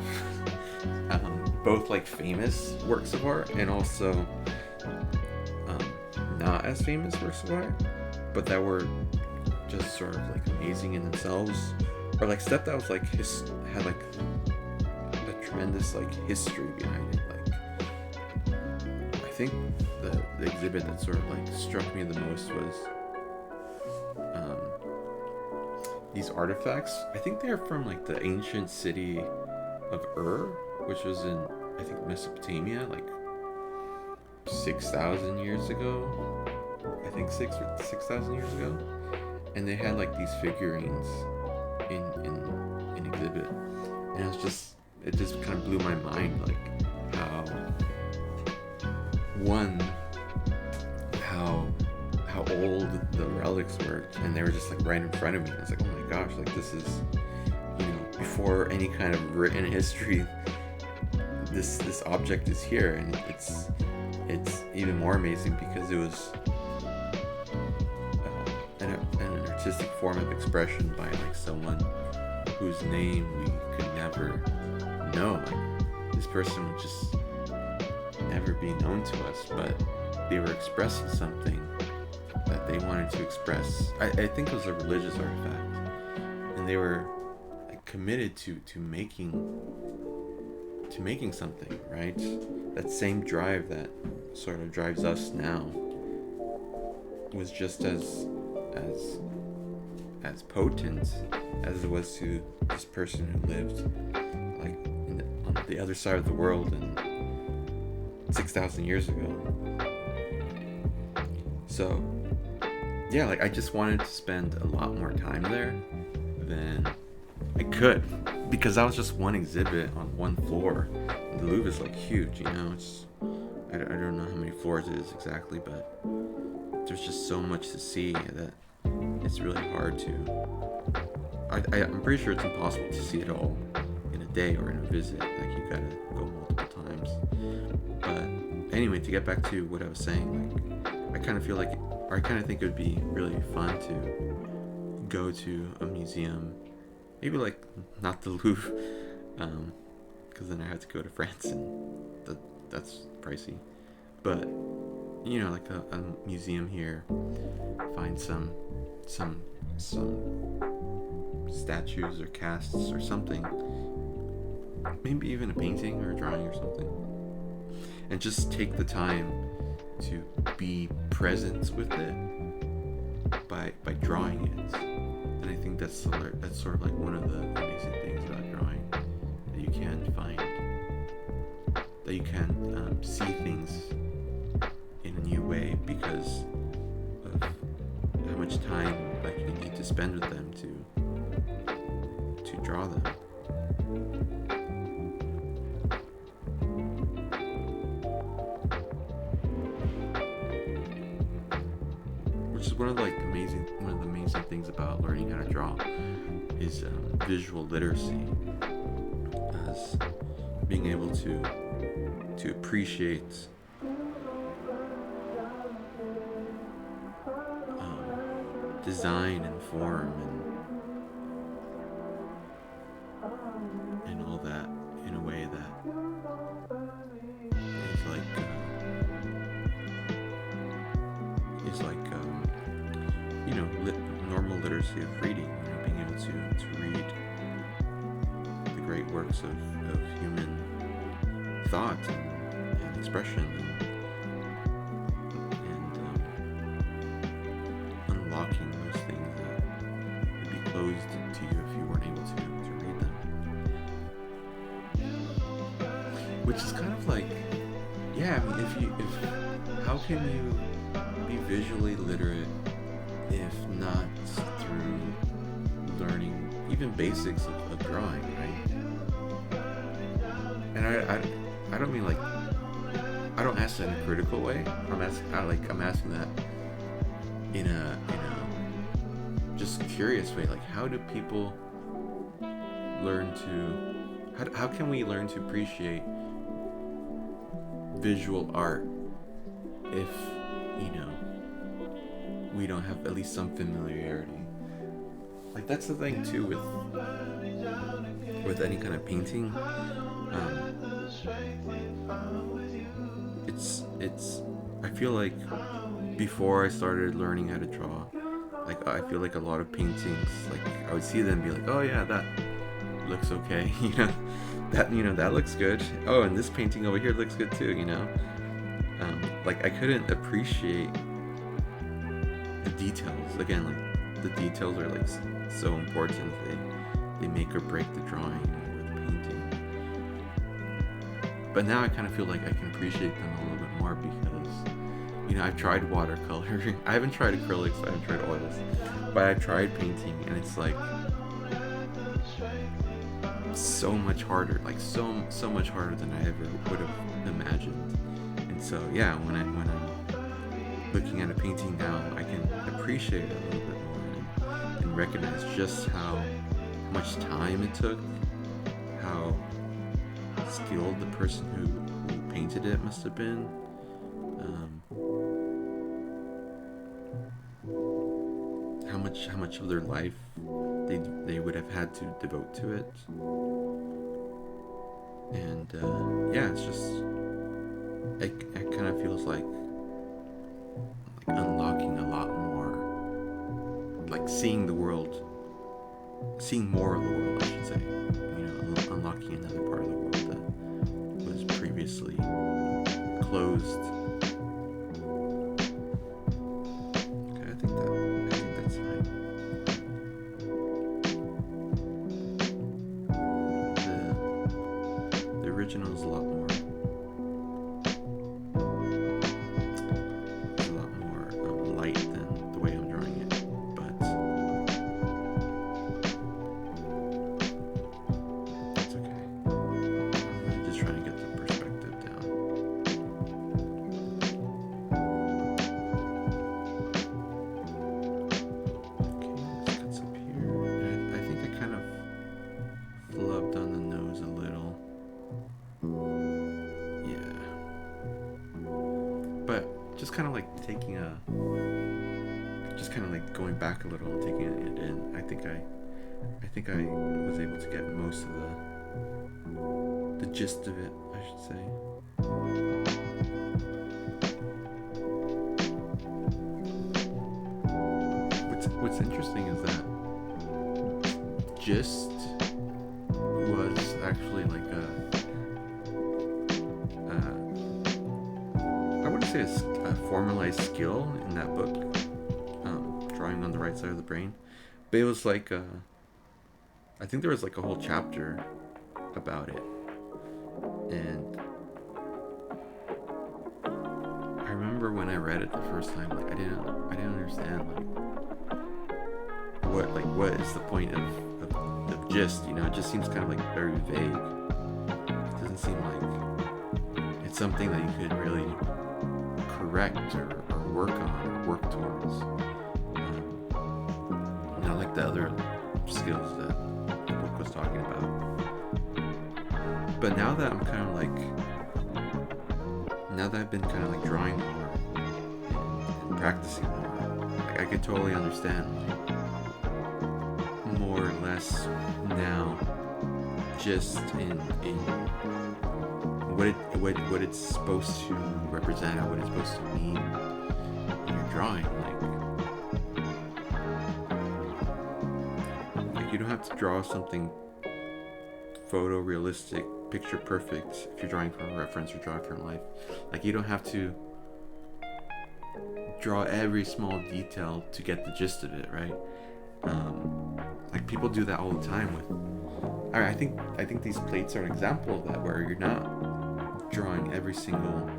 both famous works of art and also not as famous works of art, but that were just sort of amazing in themselves, or stuff that was had a tremendous history behind it. I think the exhibit that sort of struck me the most was these artifacts. I think they're from the ancient city of which was in, I think, Mesopotamia 6,000 years ago. I think 6,000 years ago. And they had these figurines in exhibit, and it just kind of blew my mind, how old the relics were, and they were just right in front of me. I was oh my gosh, this is before any kind of written history, this object is here, and it's even more amazing because it was an artistic form of expression by someone whose name we could never know. This person would just never be known to us, but they were expressing something that they wanted to express. I think it was a religious artifact, and they were committed to making something, right? That same drive that sort of drives us now was just as potent as it was to this person who lived on the other side of the world and 6,000 years ago. So yeah, I just wanted to spend a lot more time there than I could, because that was just one exhibit on one floor. And the Louvre is huge, it's I don't know how many floors it is exactly, but there's just so much to see that it's really hard to I'm pretty sure it's impossible to see it all in a day or in a visit. Like, you gotta go multiple times. But anyway, to get back to what I was saying, like, I kind of feel like, or I kind of think it would be really fun to go to a museum, maybe like not the Louvre, because then I have to go to France and that's pricey. But like a museum here, find some statues or casts or something, maybe even a painting or a drawing or something, and just take the time to be present with it by drawing it. And I think that's sort of like one of the amazing things about drawing, that you can find, that you can see things in a new way because of how much time like you need to spend with them to draw them. Which is one of the amazing things about learning how to draw is visual literacy, as being able to appreciate design and form and all that in a way that is like normal literacy of reading, being able to read the great works of human thought and expression and unlocking those things that would be closed to you if you weren't able to read them. Which is kind of like, how can you be visually literate if not through learning even basics of drawing, right? And I don't mean like, I don't ask that in a critical way. I'm asking that in a just curious way. Like, how do people learn to? How can we learn to appreciate visual art if we don't have at least some familiarity? Like, that's the thing too with any kind of painting. It's I feel like before I started learning how to draw, like, I feel like a lot of paintings, like, I would see them and be like, oh yeah, that looks okay, that looks good. Oh, and this painting over here looks good too, like, I couldn't appreciate the details. Again, like, the details are like so important. They make or break the drawing or the painting. But now I kind of feel like I can appreciate them a little bit more because I've tried watercolor. I haven't tried acrylics, I haven't tried oils, but I've tried painting, and it's like so much harder, like so much harder than I ever would have imagined. And so yeah, when I'm looking at a painting now, I can appreciate it a little bit more and recognize just how much time it took, how skilled the person who painted it must have been, how much of their life they would have had to devote to it. And it's just, it kind of feels like unlocking a lot more, like seeing more of the world, I should say. Unlocking another part of the world that was previously closed. Okay, I think that's fine. The original is a lot more light than the way I'm drawing it, but that's okay. I'm just trying to get the perspective down. Okay, let's get some here. I think I kind of flubbed on the nose a just kind of like just kind of like going back a little and taking it in. I think I was able to get most of the gist of it, I should say. What's interesting is that gist was actually like I wouldn't say a formalized skill in that book, drawing on the right side of the brain, but it was like I think there was like a whole chapter about it, and I remember when I read it the first time, like I didn't understand what is the point of gist, you know. It just seems kind of like very vague. It doesn't seem like it's something that you could really correct or work on or work towards, not like the other skills that the book was talking about. But now that I'm kind of like, now that I've been kind of like drawing more and practicing more, like I could totally understand more or less now just in what it's supposed to represent or what it's supposed to mean when you're drawing. Like you don't have to draw something photorealistic, picture perfect if you're drawing from a reference or drawing from life. Like you don't have to draw every small detail to get the gist of it, right? Like people do that all the time with. I think these plates are an example of that, where you're not drawing every single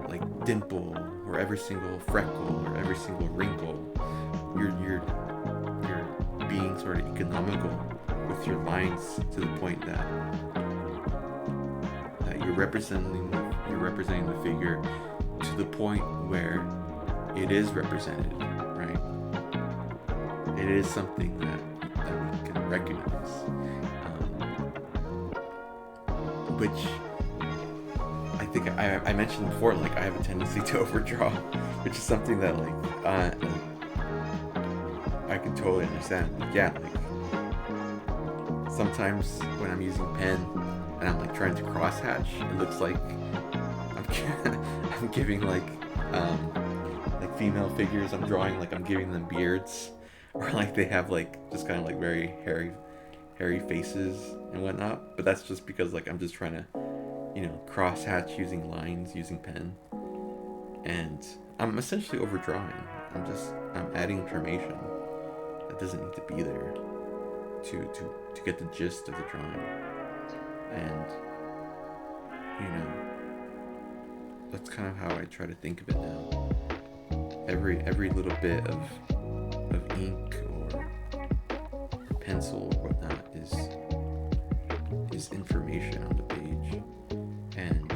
like dimple or every single freckle or every single wrinkle. You're being sort of economical with your lines to the point that you're representing the figure to the point where it is represented, right? It is something that we can recognize, which I think I mentioned before. Like I have a tendency to overdraw, which is something that I can totally understand. Yeah, like sometimes when I'm using pen and I'm like trying to crosshatch, it looks like I'm giving like female figures I'm drawing, like I'm giving them beards, or like they have like just kind of like very hairy faces and whatnot. But that's just because like I'm just trying to, you know, crosshatch using lines, using pen, and I'm essentially overdrawing. I'm adding information that doesn't need to be there to get the gist of the drawing. And you know, that's kind of how I try to think of it now. Every little bit of ink or pencil or whatnot is information on the page, and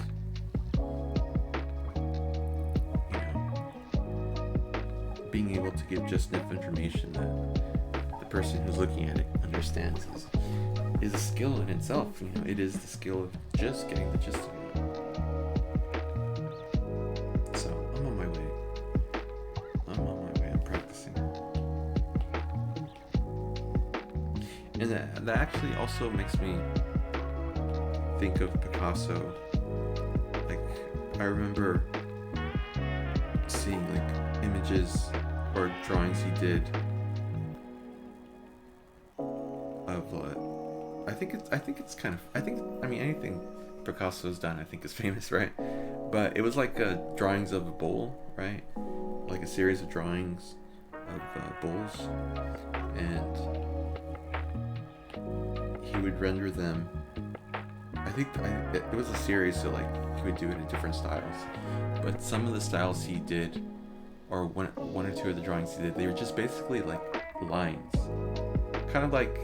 you know, being able to give just enough information that the person who's looking at it understands is a skill in itself. You know, it is the skill of just getting the gist of it. So I'm on my way. I'm practicing. And that actually also makes me think of Picasso. Like, I remember seeing like images or drawings he did of anything Picasso's done I think is famous, right? But it was like drawings of a bull, right? Like a series of drawings of bulls, and he would render them. I think it was a series, so like he would do it in different styles. But some of the styles he did, or one or two of the drawings he did, they were just basically like lines. Kind of like,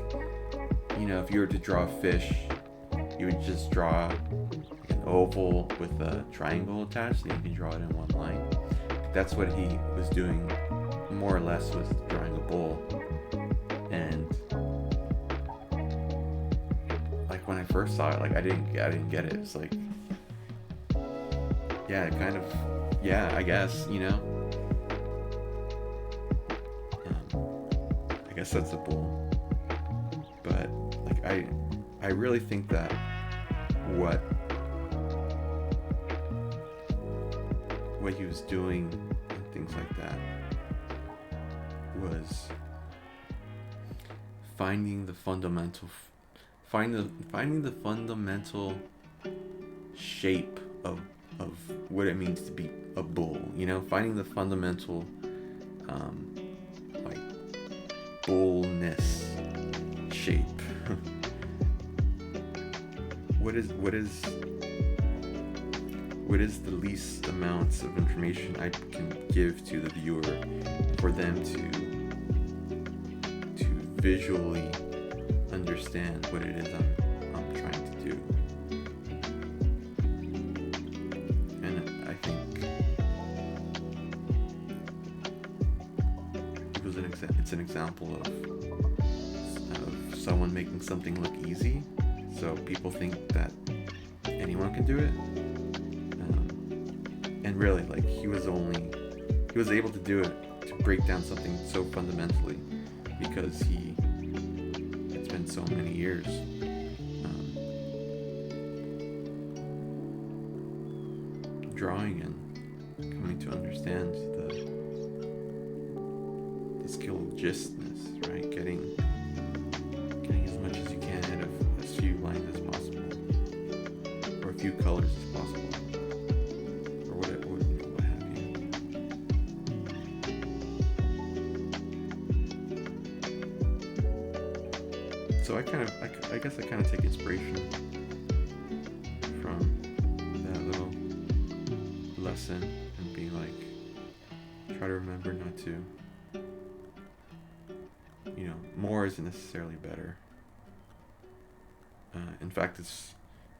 you know, if you were to draw a fish, you would just draw like an oval with a triangle attached, so you can draw it in one line. That's what he was doing, more or less, was drawing a bull. And like when I first saw it, like I didn't get it. It's like, yeah, it kind of, yeah, I guess, I guess that's a bull. But like I really think that what he was doing and things like that was finding the fundamental shape of what it means to be a bull, finding the fundamental like bullness shape. what is the least amounts of information I can give to the viewer for them to visually understand what it is I'm trying to do. And I think it's an example of someone making something look easy, so people think that anyone can do it. And really, like, he was able to do it, to break down something so fundamentally, because it's been so many years drawing and coming to understand the skill of gistness, right? Getting as much as you can out of as few lines as possible, or a few colors as possible, or what have you. So I guess I kind of take inspiration from that little lesson and being like, try to remember not to, more isn't necessarily better. In fact, it's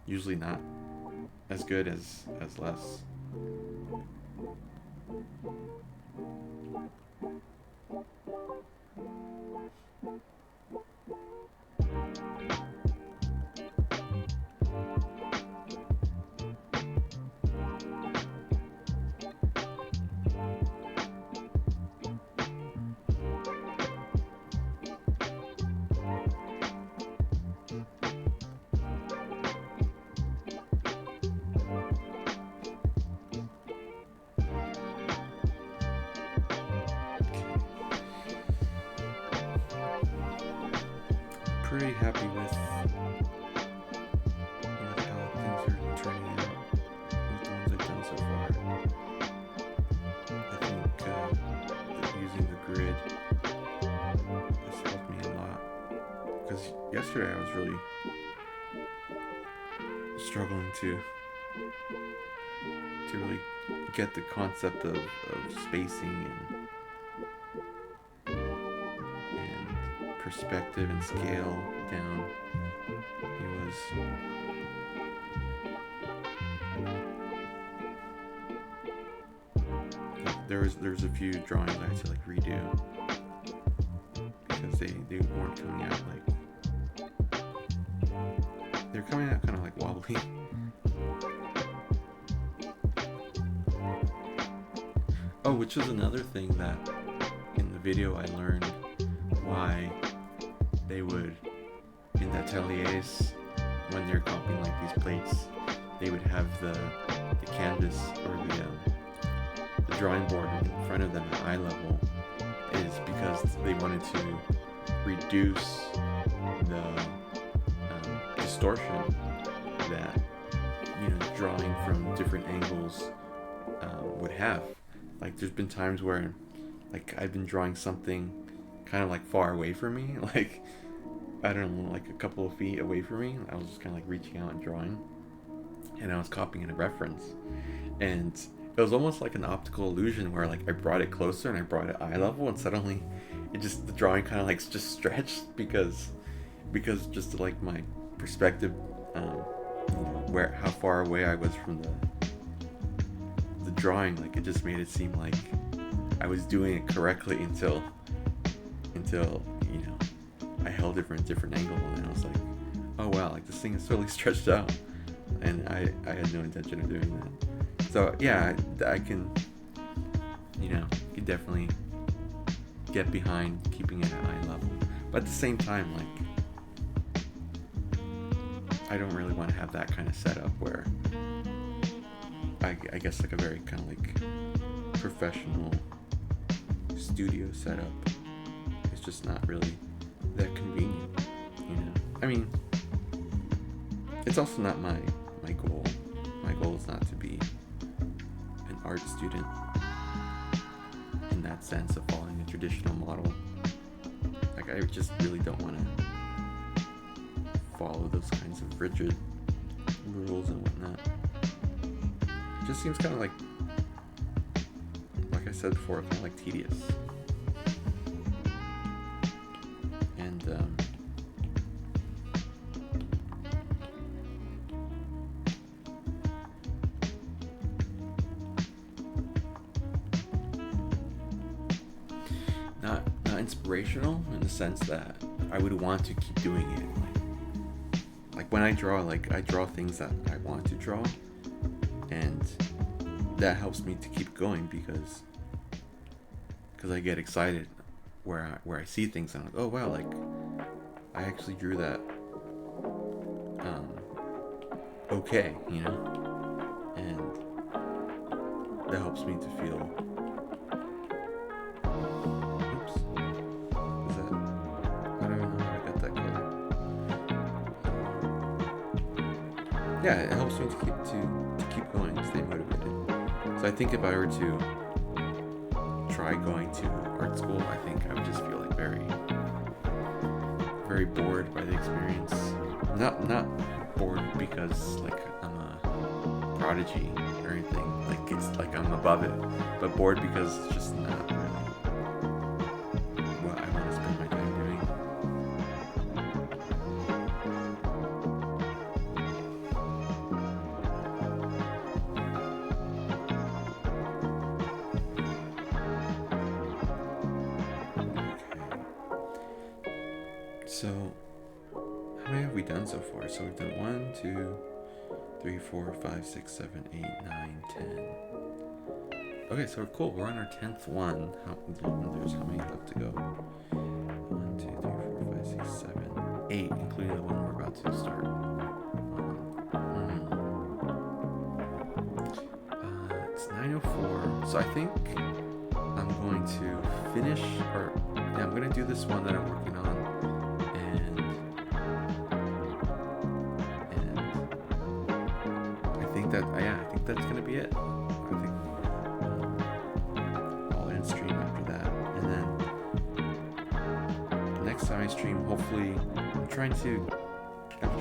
usually not as good as less. Pretty happy with how things are turning out with the ones I've done so far. I think that using the grid has helped me a lot, because yesterday I was really struggling to really get the concept of spacing and perspective and scale down. There's a few drawings I had to like redo because they weren't coming out they're coming out kind of like wobbly. Oh, which is another thing that in the video I learned why they would, in the ateliers, when they're copying like these plates, they would have the canvas or the drawing board in front of them at eye level, is because they wanted to reduce the distortion that drawing from different angles would have. Like, there's been times where like I've been drawing something kind of like far away from me, like I don't know, like a couple of feet away from me. I was just kind of like reaching out and drawing, and I was copying a reference, and it was almost like an optical illusion where like I brought it closer and I brought it eye level, and suddenly the drawing kind of like just stretched because just like my perspective, how far away I was from the drawing, like it just made it seem like I was doing it correctly until I held it from a different angle, and I was like, oh wow, like this thing is totally stretched out, and I had no intention of doing that. So yeah, I can, you definitely get behind keeping it at eye level. But at the same time, like, I don't really want to have that kind of setup where I guess like a very kind of like professional studio setup. It's just not really that convenient, I mean, it's also not my goal. My goal is not to be an art student in that sense of following a traditional model. Like, I just really don't want to follow those kinds of rigid rules and whatnot. It just seems kind of like I said before, kind of like tedious. And not inspirational in the sense that I would want to keep doing it. Like when I draw, I draw things that I want to draw, and that helps me to keep going because I get excited where I see things and I'm like, oh wow, like I actually drew that okay, and that helps me to feel. Oops, is that? I don't even know how I got that color. Yeah, it helps me to keep going, stay motivated. So I think if I were to try going to art school, I think I would just feel like very, very bored by the experience. Not bored because like I'm a prodigy or anything. Like it's like I'm above it, but bored because it's just not really what I want to spend my time doing. So, how many have we done so far? So we've done 1, 2, 3, 4, 5, 6, 7, 8, 9, 10. Okay, so cool. We're on our 10th one. There's how many left to go? 1, 2, 3, 4, 5, 6, 7, 8, including the one we're about to start. It's 9:04. So I think I'm going to finish, I'm going to do this one that I'm working on. I think that's gonna be it. I think I'll end stream after that, and then the next time I stream, hopefully, I'm trying to stream I'm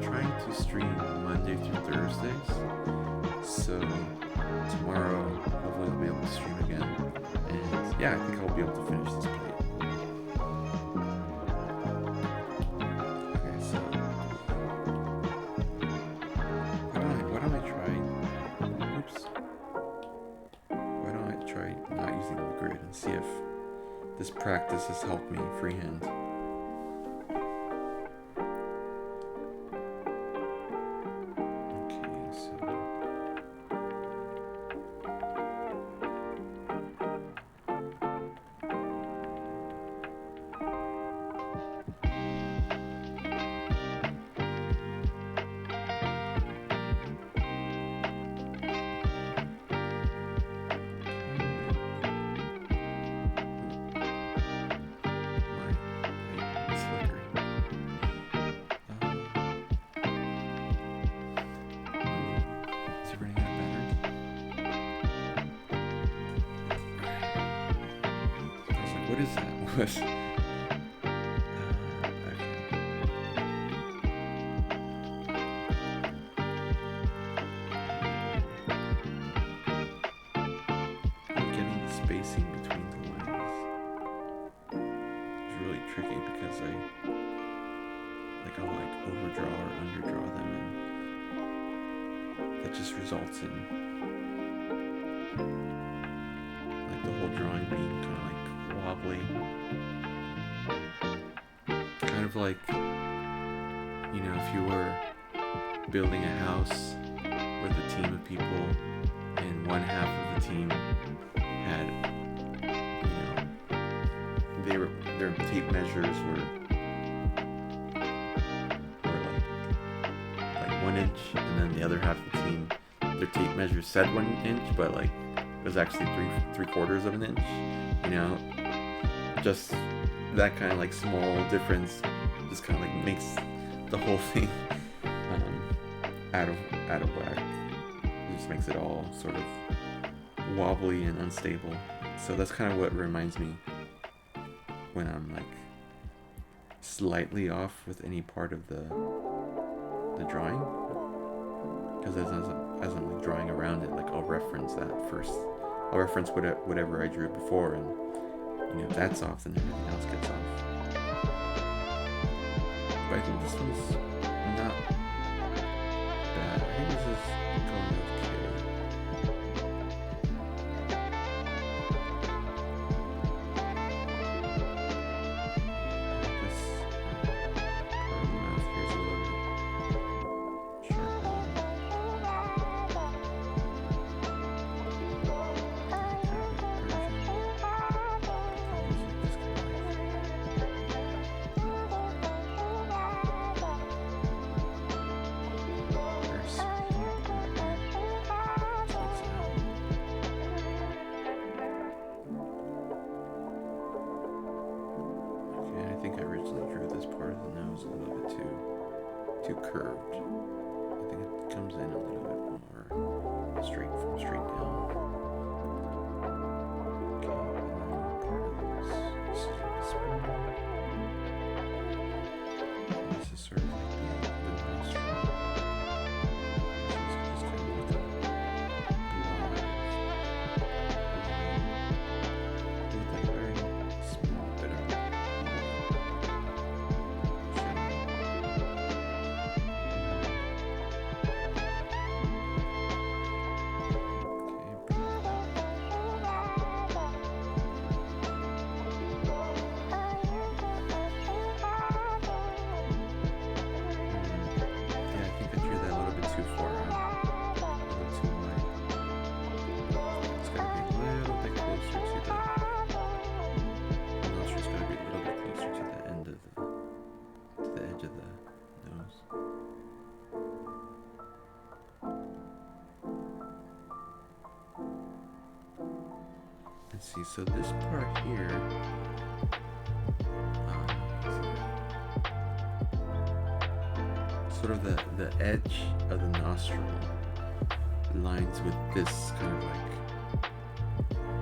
trying to stream Monday through Thursdays. So tomorrow, hopefully, I'll be able to stream again, and yeah, I think I'll be able to finish this plate. See if this practice has helped me freehand. Okay, so what is that? I'm getting the spacing between the lines. It's really tricky because I'll overdraw or underdraw them, and that just results in the whole drawing being kind of wobbly, kind of like, if you were building a house with a team of people, and one half of the team had, their tape measures were like 1 inch, and then the other half of the team, their tape measure said 1 inch, but like it was actually three quarters of an inch. Just that kind of like small difference just kind of like makes the whole thing out of whack. It just makes it all sort of wobbly and unstable. So that's kind of what reminds me when I'm like slightly off with any part of the drawing, because as I'm like drawing around it, like I'll reference that first. I'll reference whatever I drew before, and if that's off, then everything else gets off. But I think this one's not bad. I think this is going okay. This part of the mouth here is a little bit sharper. I think I originally drew this part of the nose a little bit too curved. I think it comes in a little bit more straight down. Okay, and then part of this is a little small. This is sort of like the nostril. This is just kind of like a blob line. With like a very small bit of Let's see, so this part here, sort of the edge of the nostril lines with this kind of like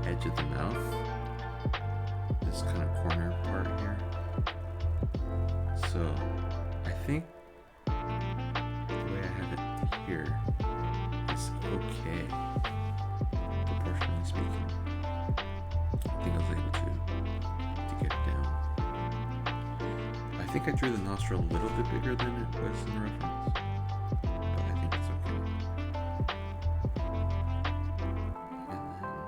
edge of the mouth, this kind of corner part here. So I think the way I have it here is okay, proportionally speaking. I think I was able to get it down. I think I drew the nostril a little bit bigger than it was in the reference, but I think it's okay. And then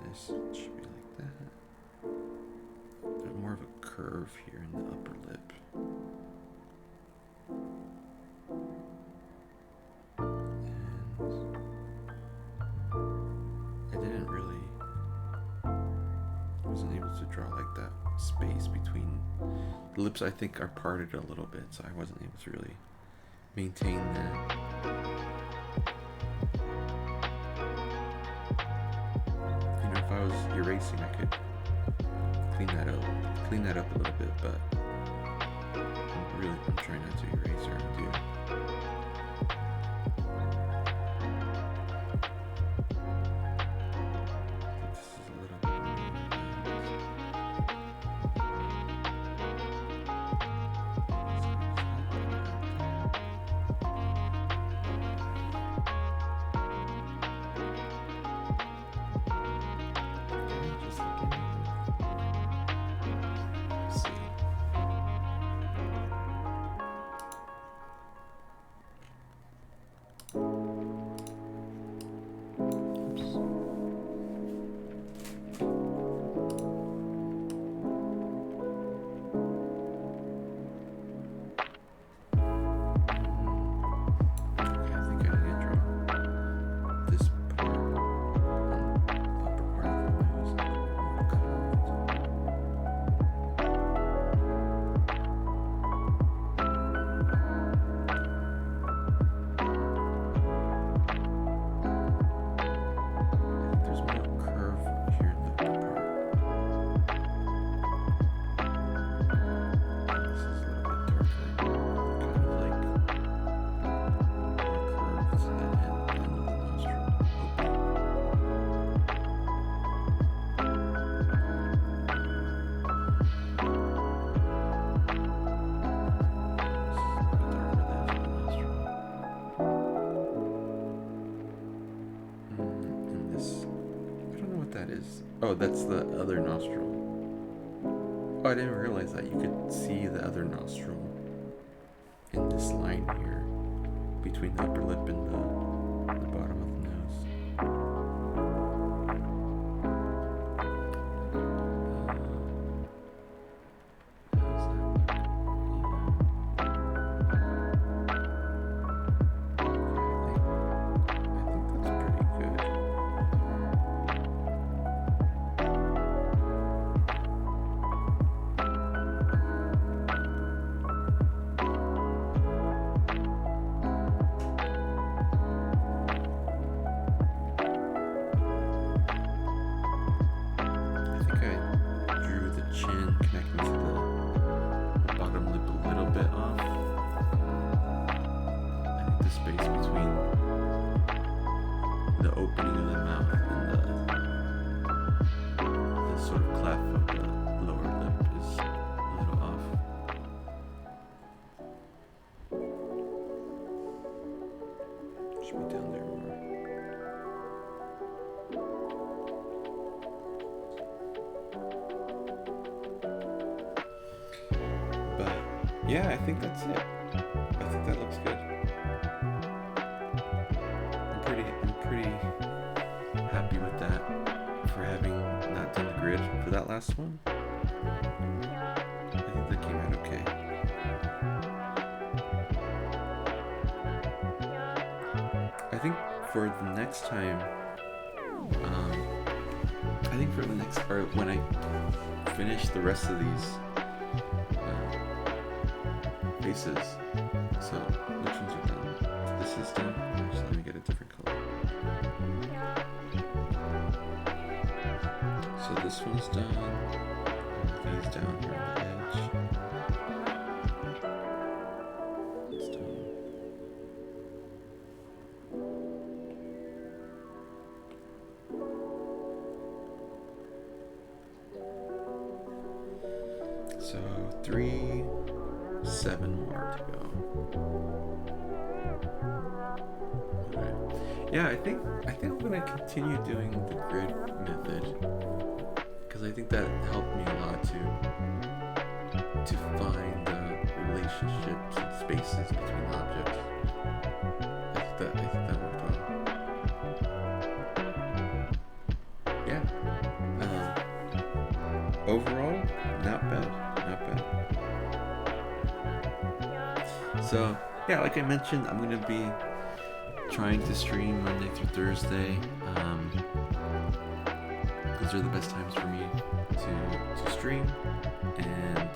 this should be like that. There's more of a curve here in the upper lip. Wasn't able to draw like that space between the lips. I think are parted a little bit, so I wasn't able to really maintain that. If I was erasing, I could clean that up a little bit, but I'm trying not to erase or undo. Oh, that's the other nostril. Oh, I didn't realize that you could see the other nostril in this line here between the upper lip and the bottom of the nose. How's that look? I think that's pretty good. I think I drew the chin connecting to the bottom lip a little bit off. I think the space between the opening of the mouth and the sort of cleft of the lower lip is a little off. Should be down there more. But yeah, I think that's it. I think that looks good. I'm pretty happy with that for having not done the grid for that last one. I think that came out okay. I think for the next time, or when I finish the rest of these faces, so which ones are done? This is done. Just let me get a different color. So this one's done. And these down here on the edge. It's done. So 7 more to go. Okay. Yeah, I think I'm gonna continue doing the grid method because I think that helped me a lot to find the relationships and spaces between objects. I think that worked well. Yeah. Overall, not bad. So yeah, like I mentioned, I'm gonna be trying to stream Monday through Thursday. Those are the best times for me to stream. And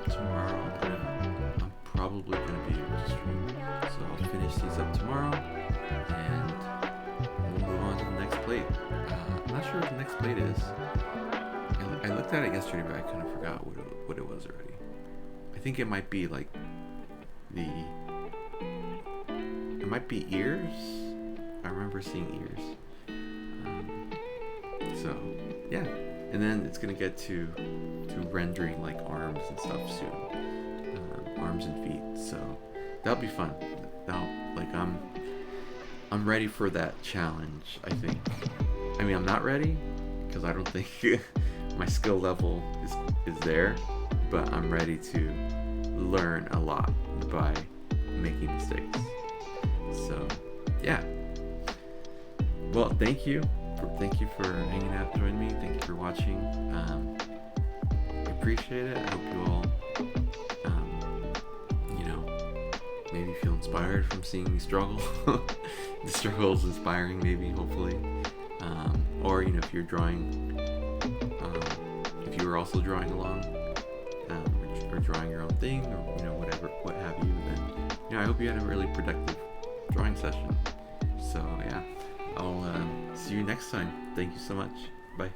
tomorrow I'm probably gonna be able to stream. So I'll finish these up tomorrow, and we'll move on to the next plate. I'm not sure what the next plate is. I looked at it yesterday, but I kind of forgot what it was already. I think it might be like it might be ears. I remember seeing ears. So yeah, and then it's gonna get to rendering like arms and stuff soon, arms and feet. So that'll be fun. I'm ready for that challenge. I think. I mean, I'm not ready because I don't think my skill level is there, but I'm ready to learn a lot by making mistakes. So yeah. Well, thank you for hanging out, joining me. Thank you for watching. I appreciate it. I hope you all maybe feel inspired from seeing me struggle. The struggle is inspiring, maybe, hopefully. Or if you're drawing, if you were also drawing along, or drawing your own thing, or whatever, what have you, then I hope you had a really productive drawing session. So yeah, I'll see you next time. Thank you so much. Bye.